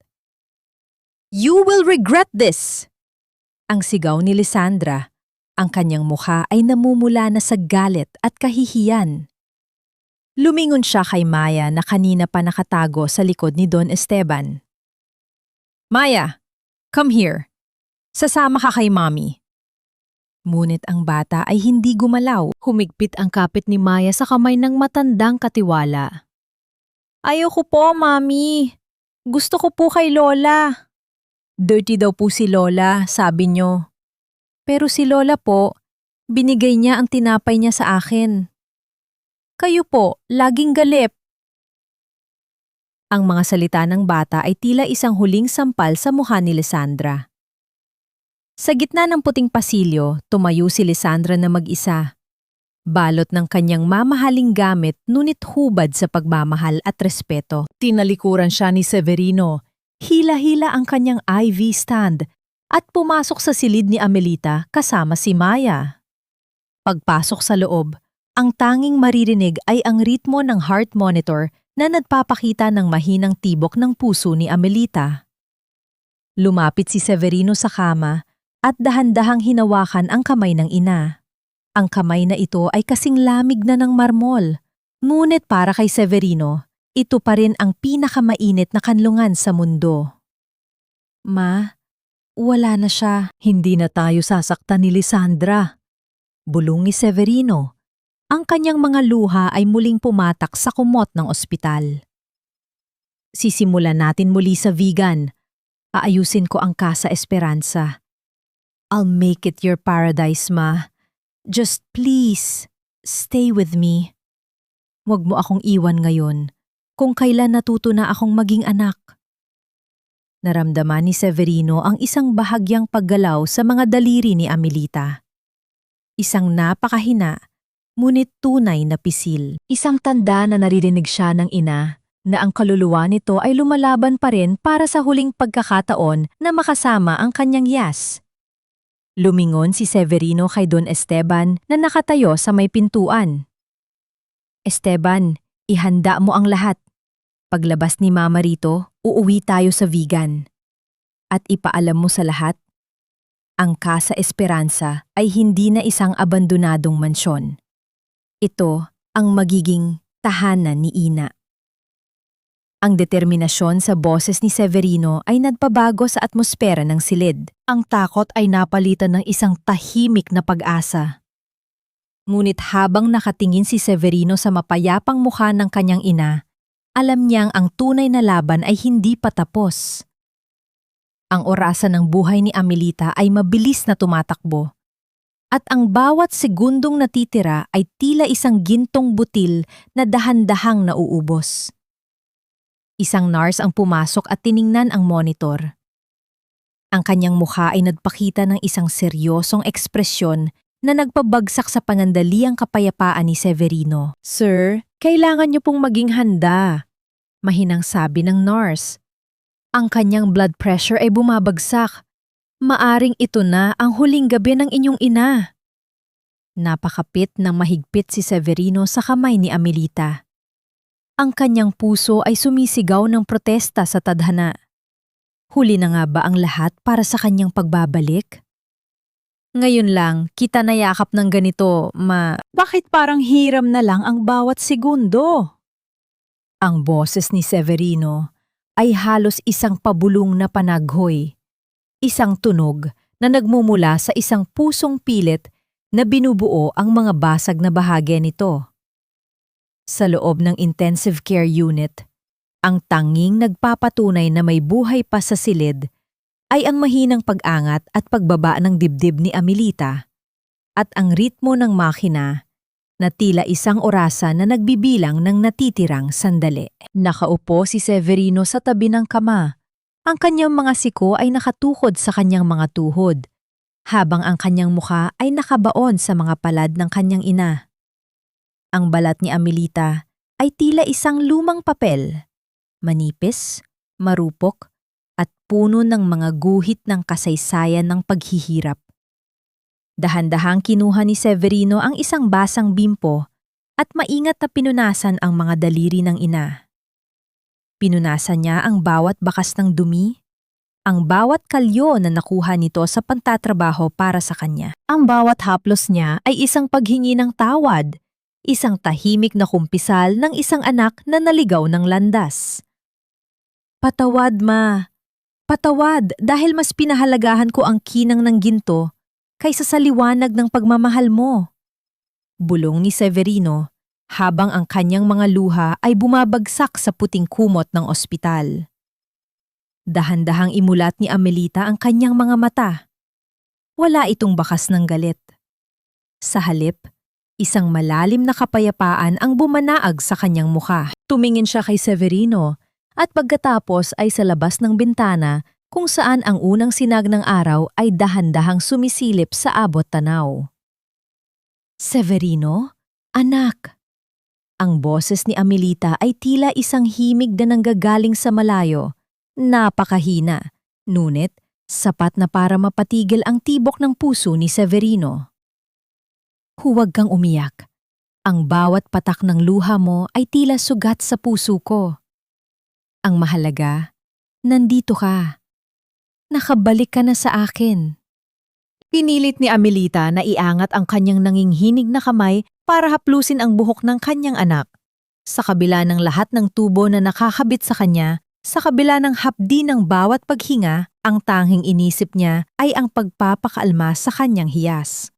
You will regret this! Ang sigaw ni Lisandra. Ang kanyang mukha ay namumula na sa galit at kahihiyan. Lumingon siya kay Maya na kanina pa nakatago sa likod ni Don Esteban. Maya, come here. Sasama ka kay Mommy. Ngunit ang bata ay hindi gumalaw. Humigpit ang kapit ni Maya sa kamay ng matandang katiwala. Ayoko po, Mommy. Gusto ko po kay Lola. Dirty daw po si Lola, sabi nyo. Pero si Lola po, binigay niya ang tinapay niya sa akin. Kayo po, laging galip. Ang mga salita ng bata ay tila isang huling sampal sa mukha ni Lisandra. Sa gitna ng puting pasilyo, tumayo si Lisandra na mag-isa. Balot ng kanyang mamahaling gamit ngunit hubad sa pagmamahal at respeto. Tinalikuran siya ni Severino. Hila-hila ang kanyang IV stand at pumasok sa silid ni Amelita kasama si Maya. Pagpasok sa loob, ang tanging maririnig ay ang ritmo ng heart monitor na nagpapakita ng mahinang tibok ng puso ni Amelita. Lumapit si Severino sa kama at dahan-dahang hinawakan ang kamay ng ina. Ang kamay na ito ay kasing lamig na ng marmol, ngunit para kay Severino, ito pa rin ang pinakamainit na kanlungan sa mundo. Ma, wala na siya. Hindi na tayo sasaktan ni Lisandra. Bulong ni Severino. Ang kanyang mga luha ay muling pumatak sa kumot ng ospital. Sisimulan natin muli sa vegan. Aayusin ko ang Casa Esperanza. I'll make it your paradise, Ma. Just please, stay with me. Huwag mo akong iwan ngayon kung kailan natuto na akong maging anak. Naramdaman ni Severino ang isang bahagyang paggalaw sa mga daliri ni Amelita. Isang napakahina, ngunit tunay na pisil. Isang tanda na naririnig siya ng ina na ang kaluluwa nito ay lumalaban pa rin para sa huling pagkakataon na makasama ang kanyang yas. Lumingon si Severino kay Don Esteban na nakatayo sa may pintuan. Esteban, ihanda mo ang lahat. Paglabas ni Mama rito, uuwi tayo sa vegan. At ipaalam mo sa lahat, ang Casa Esperanza ay hindi na isang abandonadong mansyon. Ito ang magiging tahanan ni Ina. Ang determinasyon sa boses ni Severino ay nagpabago sa atmosfera ng silid. Ang takot ay napalitan ng isang tahimik na pag-asa. Ngunit habang nakatingin si Severino sa mapayapang mukha ng kanyang ina, alam niyang ang tunay na laban ay hindi pa tapos. Ang orasan ng buhay ni Amelita ay mabilis na tumatakbo. At ang bawat segundong natitira ay tila isang gintong butil na dahan-dahang nauubos. Isang nurse ang pumasok at tiningnan ang monitor. Ang kanyang mukha ay nagpakita ng isang seryosong ekspresyon na nagpabagsak sa panandaliang kapayapaan ni Severino. "Sir, kailangan niyo pong maging handa," mahinang sabi ng nurse. "Ang kanyang blood pressure ay bumabagsak. Maaring ito na ang huling gabi ng inyong ina." Napakapit ng mahigpit si Severino sa kamay ni Amelita. Ang kanyang puso ay sumisigaw ng protesta sa tadhana. Huli na nga ba ang lahat para sa kanyang pagbabalik? Ngayon lang, kita nayakap ng ganito, bakit parang hiram na lang ang bawat segundo? Ang boses ni Severino ay halos isang pabulong na panaghoy. Isang tunog na nagmumula sa isang pusong pilit na binubuo ang mga basag na bahagi nito. Sa loob ng intensive care unit, ang tanging nagpapatunay na may buhay pa sa silid ay ang mahinang pag-angat at pagbaba ng dibdib ni Amelita at ang ritmo ng makina na tila isang orasan na nagbibilang ng natitirang sandali. Nakaupo si Severino sa tabi ng kama. Ang kanyang mga siko ay nakatukod sa kanyang mga tuhod, habang ang kanyang mukha ay nakabaon sa mga palad ng kanyang ina. Ang balat ni Amelita ay tila isang lumang papel, manipis, marupok, at puno ng mga guhit ng kasaysayan ng paghihirap. Dahan-dahang kinuha ni Severino ang isang basang bimpo at maingat na pinunasan ang mga daliri ng ina. Pinunasan niya ang bawat bakas ng dumi, ang bawat kalyo na nakuha nito sa pantatrabaho para sa kanya. Ang bawat haplos niya ay isang paghingi ng tawad, isang tahimik na kumpisal ng isang anak na naligaw ng landas. "Patawad, ma. Patawad dahil mas pinahalagahan ko ang kinang ng ginto kaysa sa liwanag ng pagmamahal mo." Bulong ni Severino habang ang kanyang mga luha ay bumabagsak sa puting kumot ng ospital. Dahan-dahang imulat ni Amelita ang kanyang mga mata. Wala itong bakas ng galit. Sa halip, isang malalim na kapayapaan ang bumanaag sa kanyang mukha. Tumingin siya kay Severino at pagkatapos ay sa labas ng bintana kung saan ang unang sinag ng araw ay dahan-dahang sumisilip sa abot tanaw. "Severino? Anak!" Ang boses ni Amelita ay tila isang himig na nanggagaling sa malayo. Napakahina, ngunit sapat na para mapatigil ang tibok ng puso ni Severino. "Huwag kang umiyak. Ang bawat patak ng luha mo ay tila sugat sa puso ko. Ang mahalaga, nandito ka. Nakabalik ka na sa akin." Pinilit ni Amelita na iangat ang kanyang nanginghinig na kamay para haplusin ang buhok ng kanyang anak. Sa kabila ng lahat ng tubo na nakakabit sa kanya, sa kabila ng hapdi ng bawat paghinga, ang tanging inisip niya ay ang pagpapakaalma sa kanyang hiyas.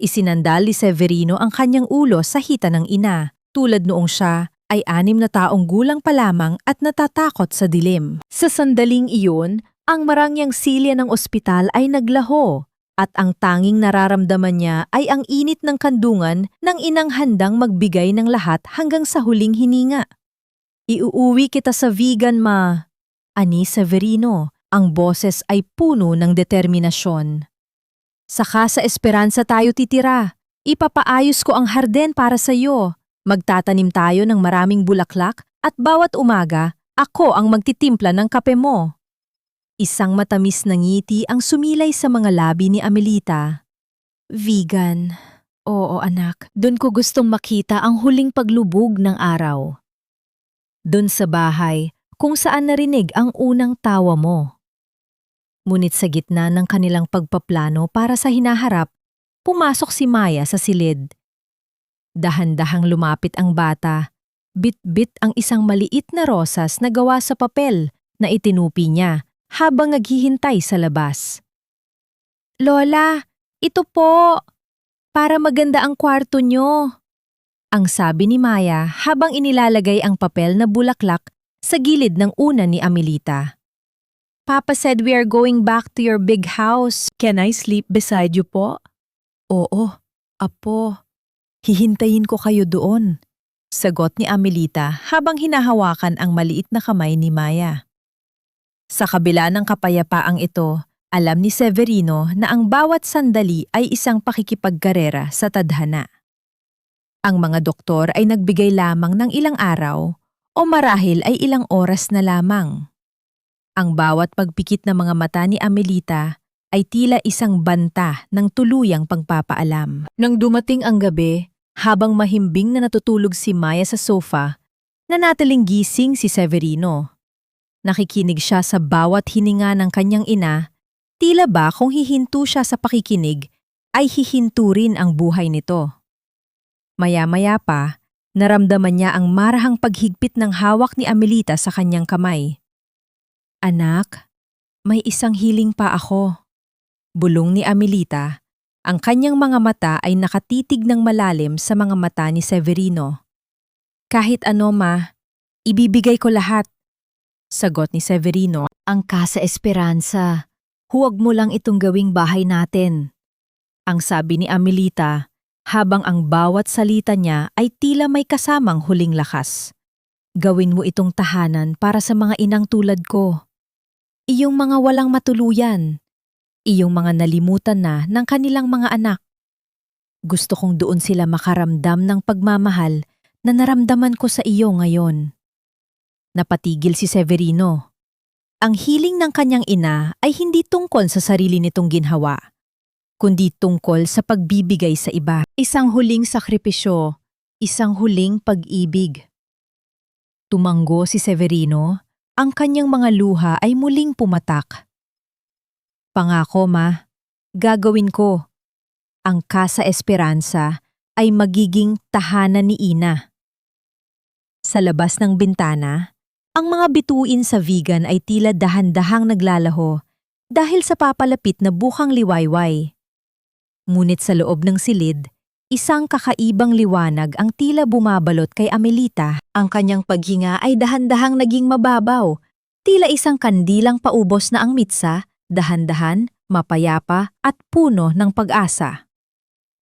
Isinandal ni Severino ang kanyang ulo sa hita ng ina, tulad noong siya ay 6 na taong gulang pa lamang at natatakot sa dilim. Sa sandaling iyon, ang marangyang silya ng ospital ay naglaho at ang tanging nararamdaman niya ay ang init ng kandungan ng inang handang magbigay ng lahat hanggang sa huling hininga. "Iuuwi kita sa vegan, ma," ani Severino. Ang boses ay puno ng determinasyon. "Sa Casa Esperanza tayo titira. Ipapaayos ko ang harden para sa iyo. Magtatanim tayo ng maraming bulaklak at bawat umaga, ako ang magtitimpla ng kape mo." Isang matamis na ngiti ang sumilay sa mga labi ni Amelita. "Vegan. Oo, anak. Doon ko gustong makita ang huling paglubog ng araw. Doon sa bahay kung saan narinig ang unang tawa mo." Ngunit sa gitna ng kanilang pagpaplano para sa hinaharap, pumasok si Maya sa silid. Dahan-dahang lumapit ang bata. Bit-bit ang isang maliit na rosas na gawa sa papel na itinupi niya habang naghihintay sa labas. Lola, ito po! Para maganda ang kwarto nyo. Ang sabi ni Maya habang inilalagay ang papel na bulaklak sa gilid ng una ni Amelita. Papa said we are going back to your big house. Can I sleep beside you po? Oo, apo. Hihintayin ko kayo doon. Sagot ni Amelita habang hinahawakan ang maliit na kamay ni Maya. Sa kabila ng kapayapaang ito, alam ni Severino na ang bawat sandali ay isang pakikipagkarera sa tadhana. Ang mga doktor ay nagbigay lamang ng ilang araw o marahil ay ilang oras na lamang. Ang bawat pagpikit ng mga mata ni Amelita ay tila isang banta ng tuluyang pagpapaalam. Nang dumating ang gabi, habang mahimbing na natutulog si Maya sa sofa, nanatiling gising si Severino. Nakikinig siya sa bawat hininga ng kanyang ina, tila ba kung hihinto siya sa pakikinig, ay hihinto rin ang buhay nito. Maya-maya pa, naramdaman niya ang marahang paghigpit ng hawak ni Amelita sa kanyang kamay. Anak, may isang hiling pa ako. Bulong ni Amelita, ang kanyang mga mata ay nakatitig ng malalim sa mga mata ni Severino. Kahit ano ma, ibibigay ko lahat. Sagot ni Severino, ang Casa Esperanza. Huwag mo lang itong gawing bahay natin. Ang sabi ni Amelita, habang ang bawat salita niya ay tila may kasamang huling lakas. Gawin mo itong tahanan para sa mga inang tulad ko. Iyong mga walang matuluyan. Iyong mga nalimutan na ng kanilang mga anak. Gusto kong doon sila makaramdam ng pagmamahal na naramdaman ko sa iyo ngayon. Napatigil si Severino. Ang hiling ng kanyang ina ay hindi tungkol sa sarili nitong ginhawa, kundi tungkol sa pagbibigay sa iba. Isang huling sakripisyo, isang huling pag-ibig. Tumanggo si Severino, ang kanyang mga luha ay muling pumatak. Pangako ma, gagawin ko. Ang Casa Esperanza ay magiging tahanan ni Ina. Sa labas ng bintana, ang mga bituin sa vegan ay tila dahan-dahang naglalaho dahil sa papalapit na bukang liwayway. Ngunit sa loob ng silid, isang kakaibang liwanag ang tila bumabalot kay Amelita. Ang kanyang paghinga ay dahan-dahang naging mababaw, tila isang kandilang paubos na ang mitsa, dahan-dahan, mapayapa at puno ng pag-asa.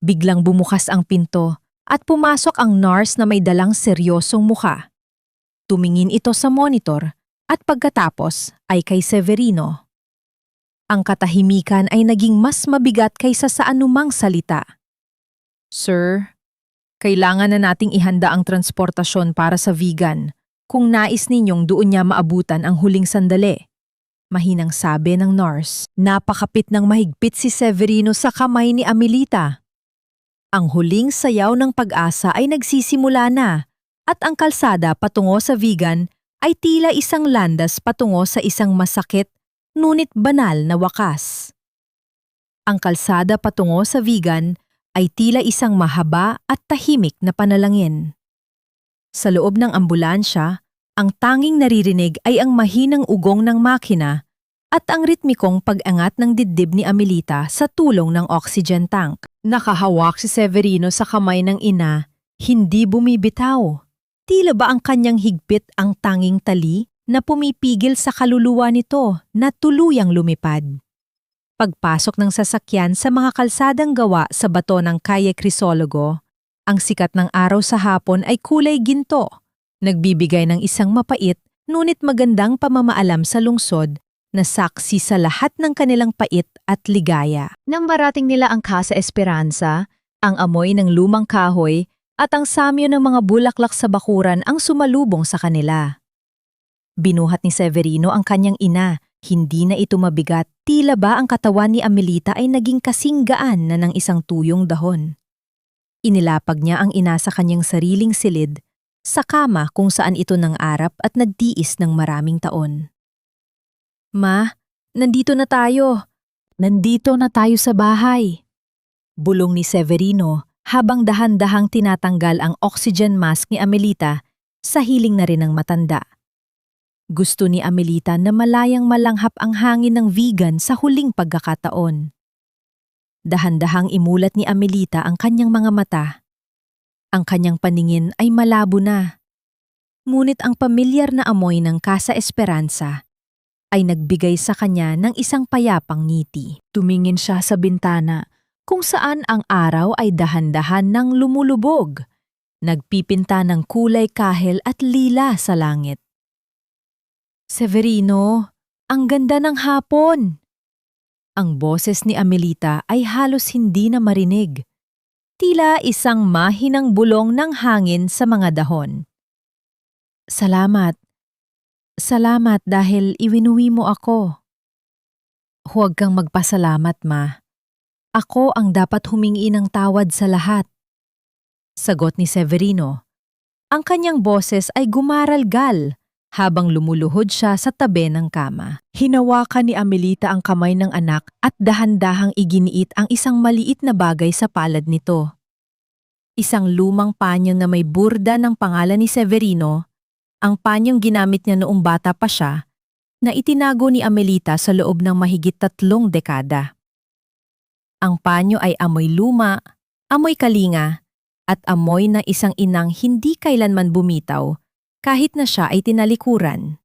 Biglang bumukas ang pinto at pumasok ang nurse na may dalang seryosong mukha. Tumingin ito sa monitor at pagkatapos ay kay Severino. Ang katahimikan ay naging mas mabigat kaysa sa anumang salita. Sir, kailangan na nating ihanda ang transportasyon para sa vegan kung nais ninyong doon niya maabutan ang huling sandali. Mahinang sabi ng nurse. Napakapit ng mahigpit si Severino sa kamay ni Amelita. Ang huling sayaw ng pag-asa ay nagsisimula na at ang kalsada patungo sa vegan ay tila isang landas patungo sa isang masakit ngunit banal na wakas. Ang kalsada patungo sa vegan ay tila isang mahaba at tahimik na panalangin. Sa loob ng ambulansya, ang tanging naririnig ay ang mahinang ugong ng makina at ang ritmikong pag-angat ng dibdib ni Amelita sa tulong ng oxygen tank. Nakahawak si Severino sa kamay ng ina, hindi bumibitaw. Tila ba ang kanyang higpit ang tanging tali na pumipigil sa kaluluwa nito na tuluyang lumipad. Pagpasok ng sasakyan sa mga kalsadang gawa sa bato ng Calle Crisologo, ang sikat ng araw sa hapon ay kulay ginto, nagbibigay ng isang mapait ngunit magandang pamamaalam sa lungsod na saksi sa lahat ng kanilang pait at ligaya. Nang marating nila ang Casa Esperanza, ang amoy ng lumang kahoy at ang samyo ng mga bulaklak sa bakuran ang sumalubong sa kanila. Binuhat ni Severino ang kanyang ina, hindi na ito mabigat, tila ba ang katawan ni Amelita ay naging kasing gaan na ng isang tuyong dahon. Inilapag niya ang ina sa kanyang sariling silid, sa kama kung saan ito nang-arap at nagtiis ng maraming taon. Ma, Nandito na tayo. Nandito na tayo sa bahay. Bulong ni Severino habang dahan-dahang tinatanggal ang oxygen mask ni Amelita sa hiling na rin ng matanda. Gusto ni Amelita na malayang malanghap ang hangin ng vegan sa huling pagkakataon. Dahan-dahang imulat ni Amelita ang kanyang mga mata. Ang kanyang paningin ay malabo na. Ngunit ang pamilyar na amoy ng Casa Esperanza ay nagbigay sa kanya ng isang payapang ngiti. Tumingin siya sa bintana kung saan ang araw ay dahan-dahan nang lumulubog, nagpipinta ng kulay kahel at lila sa langit. Severino, ang ganda ng hapon! Ang boses ni Amelita ay halos hindi na marinig. Tila isang mahinang bulong ng hangin sa mga dahon. Salamat. Salamat dahil iwinuwi mo ako. Huwag kang magpasalamat, Ma. Ako ang dapat humingi ng tawad sa lahat. Sagot ni Severino. Ang kanyang boses ay gumaralgal habang lumuluhod siya sa tabi ng kama. Hinawakan ni Amelita ang kamay ng anak at dahan-dahang iginiit ang isang maliit na bagay sa palad nito. Isang lumang panyo na may burda ng pangalan ni Severino, ang panyong ginamit niya noong bata pa siya, na itinago ni Amelita sa loob ng mahigit 3 dekada. Ang panyo ay amoy luma, amoy kalinga, at amoy na isang inang hindi kailanman bumitaw kahit na siya ay tinalikuran.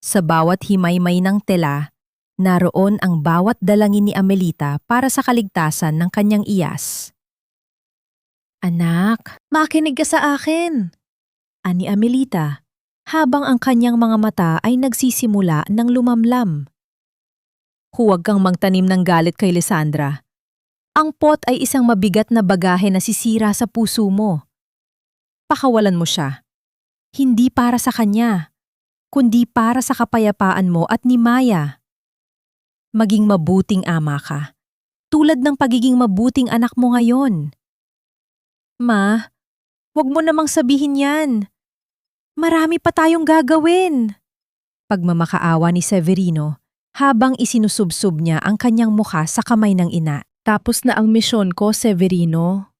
Sa bawat himaymay ng tela, naroon ang bawat dalangin ni Amelita para sa kaligtasan ng kanyang iyas. Anak, makinig ka sa akin, ani Amelita, habang ang kanyang mga mata ay nagsisimula ng lumamlam. Huwag kang magtanim ng galit kay Lisandra. Ang pot ay isang mabigat na bagahe na sisira sa puso mo. Pakawalan mo siya. Hindi para sa kanya, kundi para sa kapayapaan mo at ni Maya. Maging mabuting ama ka, tulad ng pagiging mabuting anak mo ngayon. Ma, huwag mo namang sabihin yan. Marami pa tayong gagawin. Pagmamakaawa ni Severino habang isinusubsob niya ang kanyang mukha sa kamay ng ina. Tapos na ang misyon ko, Severino.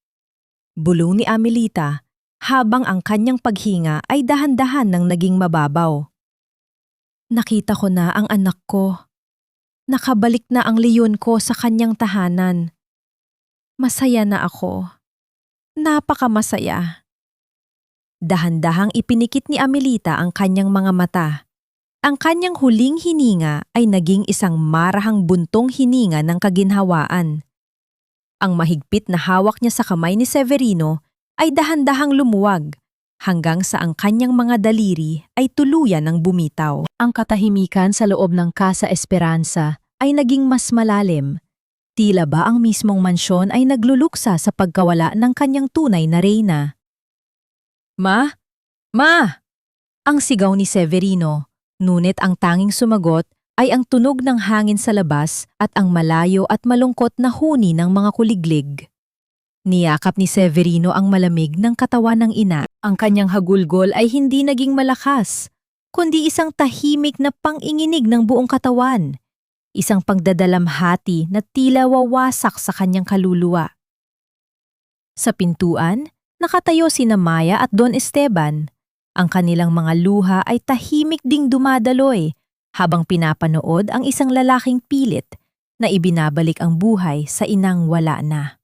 Bulong ni Amelita habang ang kanyang paghinga ay dahan-dahan nang naging mababaw. Nakita ko na ang anak ko. Nakabalik na ang leyon ko sa kanyang tahanan. Masaya na ako. Napakamasaya. Dahan-dahang ipinikit ni Amelita ang kanyang mga mata. Ang kanyang huling hininga ay naging isang marahang buntong hininga ng kaginhawaan. Ang mahigpit na hawak niya sa kamay ni Severino ay dahan-dahang lumuwag hanggang sa ang kanyang mga daliri ay tuluyan ng bumitaw. Ang katahimikan sa loob ng Casa Esperanza ay naging mas malalim. Tila ba ang mismong mansyon ay nagluluksa sa pagkawala ng kanyang tunay na reyna. Ma! Ma! Ang sigaw ni Severino, ngunit ang tanging sumagot ay ang tunog ng hangin sa labas at ang malayo at malungkot na huni ng mga kuliglig. Niyakap ni Severino ang malamig ng katawan ng ina. Ang kanyang hagulgol ay hindi naging malakas, kundi isang tahimik na panginginig ng buong katawan. Isang pagdadalamhati na tila wawasak sa kanyang kaluluwa. Sa pintuan, nakatayo sina Maya at Don Esteban. Ang kanilang mga luha ay tahimik ding dumadaloy habang pinapanood ang isang lalaking pilit na ibinabalik ang buhay sa inang wala na.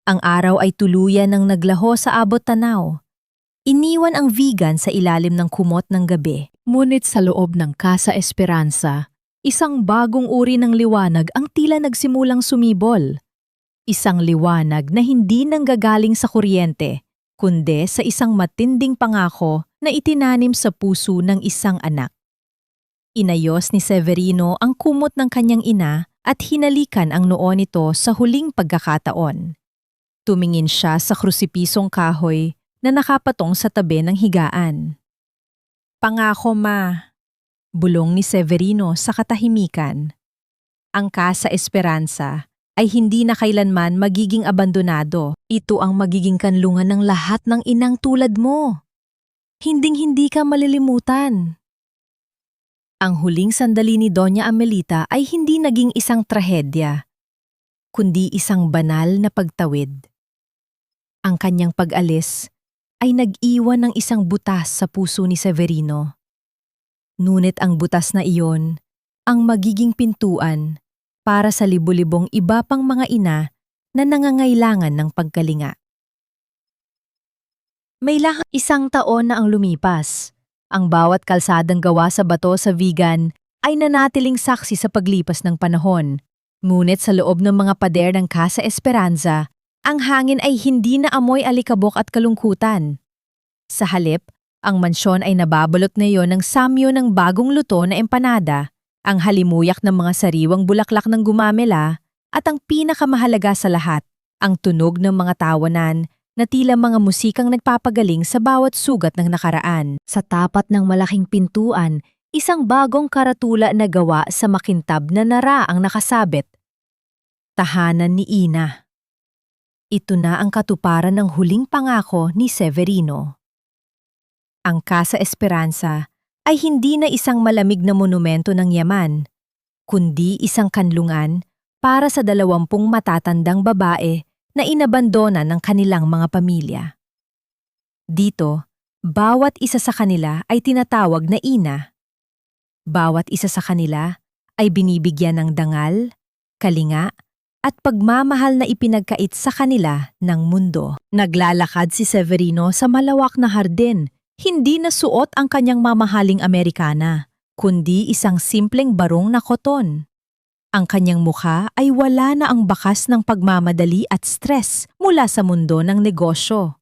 Ang araw ay tuluyan ng naglaho sa abot tanaw. Iniwan ang vegan sa ilalim ng kumot ng gabi. Ngunit sa loob ng Casa Esperanza, isang bagong uri ng liwanag ang tila nagsimulang sumibol. Isang liwanag na hindi nanggagaling sa kuryente, kundi sa isang matinding pangako na itinanim sa puso ng isang anak. Inayos ni Severino ang kumot ng kanyang ina at hinalikan ang noo nito sa huling pagkakataon. Tumingin siya sa krusipisong kahoy na nakapatong sa tabi ng higaan. Pangako, Ma. Bulong ni Severino sa katahimikan. Ang Casa Esperanza ay hindi na kailanman magiging abandonado. Ito ang magiging kanlungan ng lahat ng inang tulad mo. Hinding-hindi ka malilimutan. Ang huling sandali ni Doña Amelita ay hindi naging isang trahedya, kundi isang banal na pagtawid. Ang kanyang pag-alis ay nag-iwan ng isang butas sa puso ni Severino. Ngunit ang butas na iyon ang magiging pintuan para sa libu-libong iba pang mga ina na nangangailangan ng pagkalinga. May isang taon na ang lumipas. Ang bawat kalsadang gawa sa bato sa Vigan ay nanatiling saksi sa paglipas ng panahon. Ngunit sa loob ng mga pader ng Casa Esperanza, ang hangin ay hindi na amoy alikabok at kalungkutan. Sa halip, ang mansyon ay nababalot ngayon ng samyo ng bagong luto na empanada, ang halimuyak ng mga sariwang bulaklak ng gumamela, at ang pinakamahalaga sa lahat, ang tunog ng mga tawanan na tila mga musikang nagpapagaling sa bawat sugat ng nakaraan. Sa tapat ng malaking pintuan, isang bagong karatula na gawa sa makintab na nara ang nakasabit. Tahanan ni Ina. Ito na ang katuparan ng huling pangako ni Severino. Ang Casa Esperanza ay hindi na isang malamig na monumento ng yaman, kundi isang kanlungan para sa 20 matatandang babae na inabandona ng kanilang mga pamilya. Dito, bawat isa sa kanila ay tinatawag na ina. Bawat isa sa kanila ay binibigyan ng dangal, kalinga, at pagmamahal na ipinagkait sa kanila ng mundo. Naglalakad si Severino sa malawak na hardin, hindi na suot ang kanyang mamahaling Amerikana, kundi isang simpleng barong na koton. Ang kanyang mukha ay wala na ang bakas ng pagmamadali at stress mula sa mundo ng negosyo.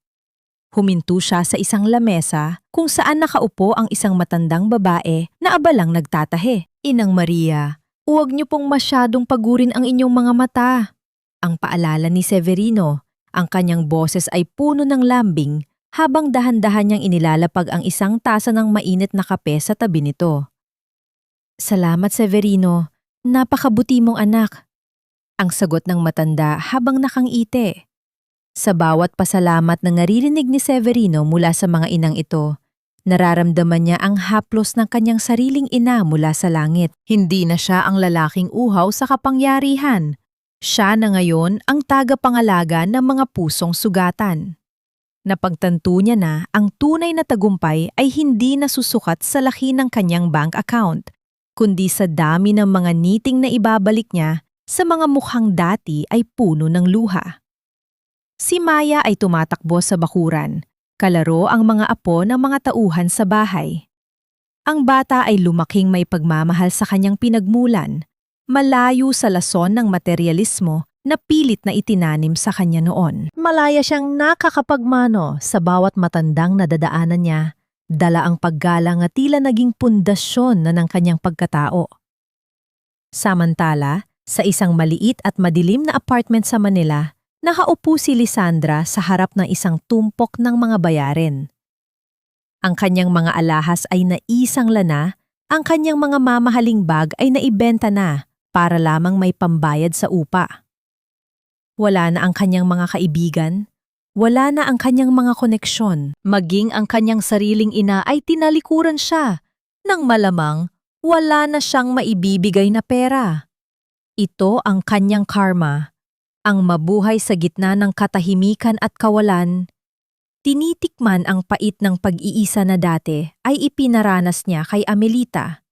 Huminto siya sa isang lamesa kung saan nakaupo ang isang matandang babae na abalang nagtatahi. Inang Maria, huwag niyo pong masyadong pagurin ang inyong mga mata. Ang paalala ni Severino, ang kanyang boses ay puno ng lambing habang dahan-dahan niyang inilalapag ang isang tasa ng mainit na kape sa tabi nito. Salamat, Severino. Napakabuti mong anak. Ang sagot ng matanda habang nakangiti. Sa bawat pasalamat na naririnig ni Severino mula sa mga inang ito, nararamdaman niya ang haplos ng kanyang sariling ina mula sa langit. Hindi na siya ang lalaking uhaw sa kapangyarihan. Siya na ngayon ang tagapangalaga ng mga pusong sugatan. Napagtanto niya na ang tunay na tagumpay ay hindi nasusukat sa laki ng kanyang bank account, kundi sa dami ng mga niting na ibabalik niya sa mga mukhang dati ay puno ng luha. Si Maya ay tumatakbo sa bakuran, kalaro ang mga apo ng mga tauhan sa bahay. Ang bata ay lumaking may pagmamahal sa kanyang pinagmulan, malayo sa lason ng materyalismo na pilit na itinanim sa kanya noon. Malaya siyang nakakapagmano sa bawat matandang nadadaanan niya, dala ang paggalang at tila naging pundasyon na ng kanyang pagkatao. Samantala, sa isang maliit at madilim na apartment sa Manila, nakaupo si Lisandra sa harap ng isang tumpok ng mga bayarin. Ang kanyang mga alahas ay naisang lana, ang kanyang mga mamahaling bag ay naibenta na para lamang may pambayad sa upa. Wala na ang kanyang mga kaibigan, wala na ang kanyang mga koneksyon, maging ang kanyang sariling ina ay tinalikuran siya, nang malamang wala na siyang maibibigay na pera. Ito ang kanyang karma, ang mabuhay sa gitna ng katahimikan at kawalan. Tinitikman ang pait ng pag-iisa na dati ay ipinaranas niya kay Amelita.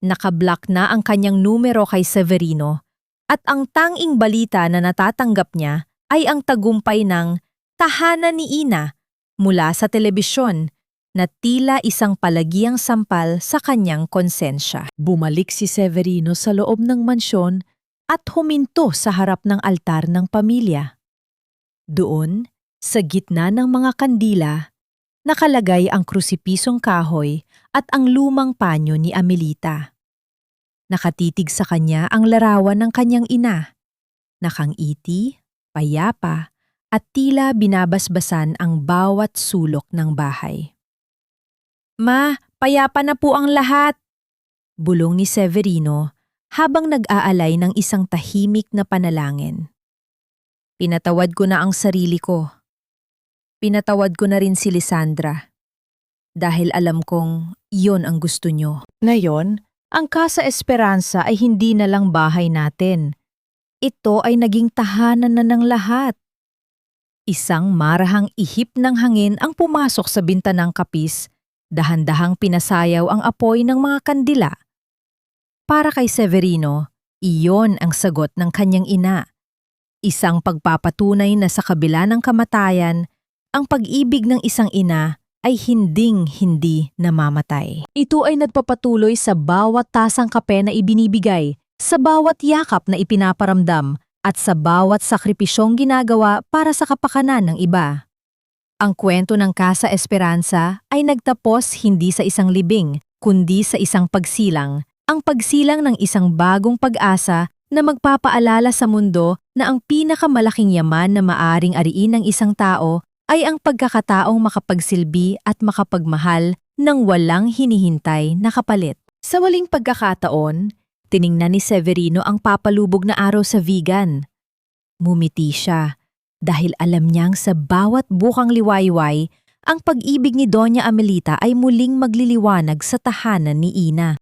Nakablock na ang kanyang numero kay Severino at ang tanging balita na natatanggap niya ay ang tagumpay ng tahanan ni Ina mula sa telebisyon na tila isang palagiang sampal sa kanyang konsensya. Bumalik si Severino sa loob ng mansyon at huminto sa harap ng altar ng pamilya. Doon, sa gitna ng mga kandila, nakalagay ang krusipisong kahoy at ang lumang panyo ni Amelita. Nakatitig sa kanya ang larawan ng kanyang ina, nakangiti, payapa, at tila binabasbasan ang bawat sulok ng bahay. Ma, payapa na po ang lahat! Bulong ni Severino habang nag-aalay ng isang tahimik na panalangin. Pinatawad ko na ang sarili ko. Pinatawad ko na rin si Lisandra. dahil alam kong iyon ang gusto nyo. Ngayon, ang Casa Esperanza ay hindi na lang bahay natin. Ito ay naging tahanan na ng lahat. Isang marahang ihip ng hangin ang pumasok sa bintanang kapis, dahan-dahang pinasayaw ang apoy ng mga kandila. Para kay Severino, iyon ang sagot ng kanyang ina. Isang pagpapatunay na sa kabila ng kamatayan, ang pag-ibig ng isang ina ay hinding-hindi namamatay. Ito ay nagpapatuloy sa bawat tasang kape na ibinibigay, sa bawat yakap na ipinaparamdam, at sa bawat sakripisyong ginagawa para sa kapakanan ng iba. Ang kwento ng Casa Esperanza ay nagtapos hindi sa isang libing, kundi sa isang pagsilang, ang pagsilang ng isang bagong pag-asa na magpapaalala sa mundo na ang pinakamalaking yaman na maaring ariin ng isang tao ay ang pagkakataong makapagsilbi at makapagmahal ng walang hinihintay na kapalit. Sa waling pagkakataon, tiningnan ni Severino ang papalubog na araw sa vegan. Mumiti siya dahil alam niyang sa bawat bukang liwayway, ang pag-ibig ni Doña Amelita ay muling magliliwanag sa tahanan ni Ina.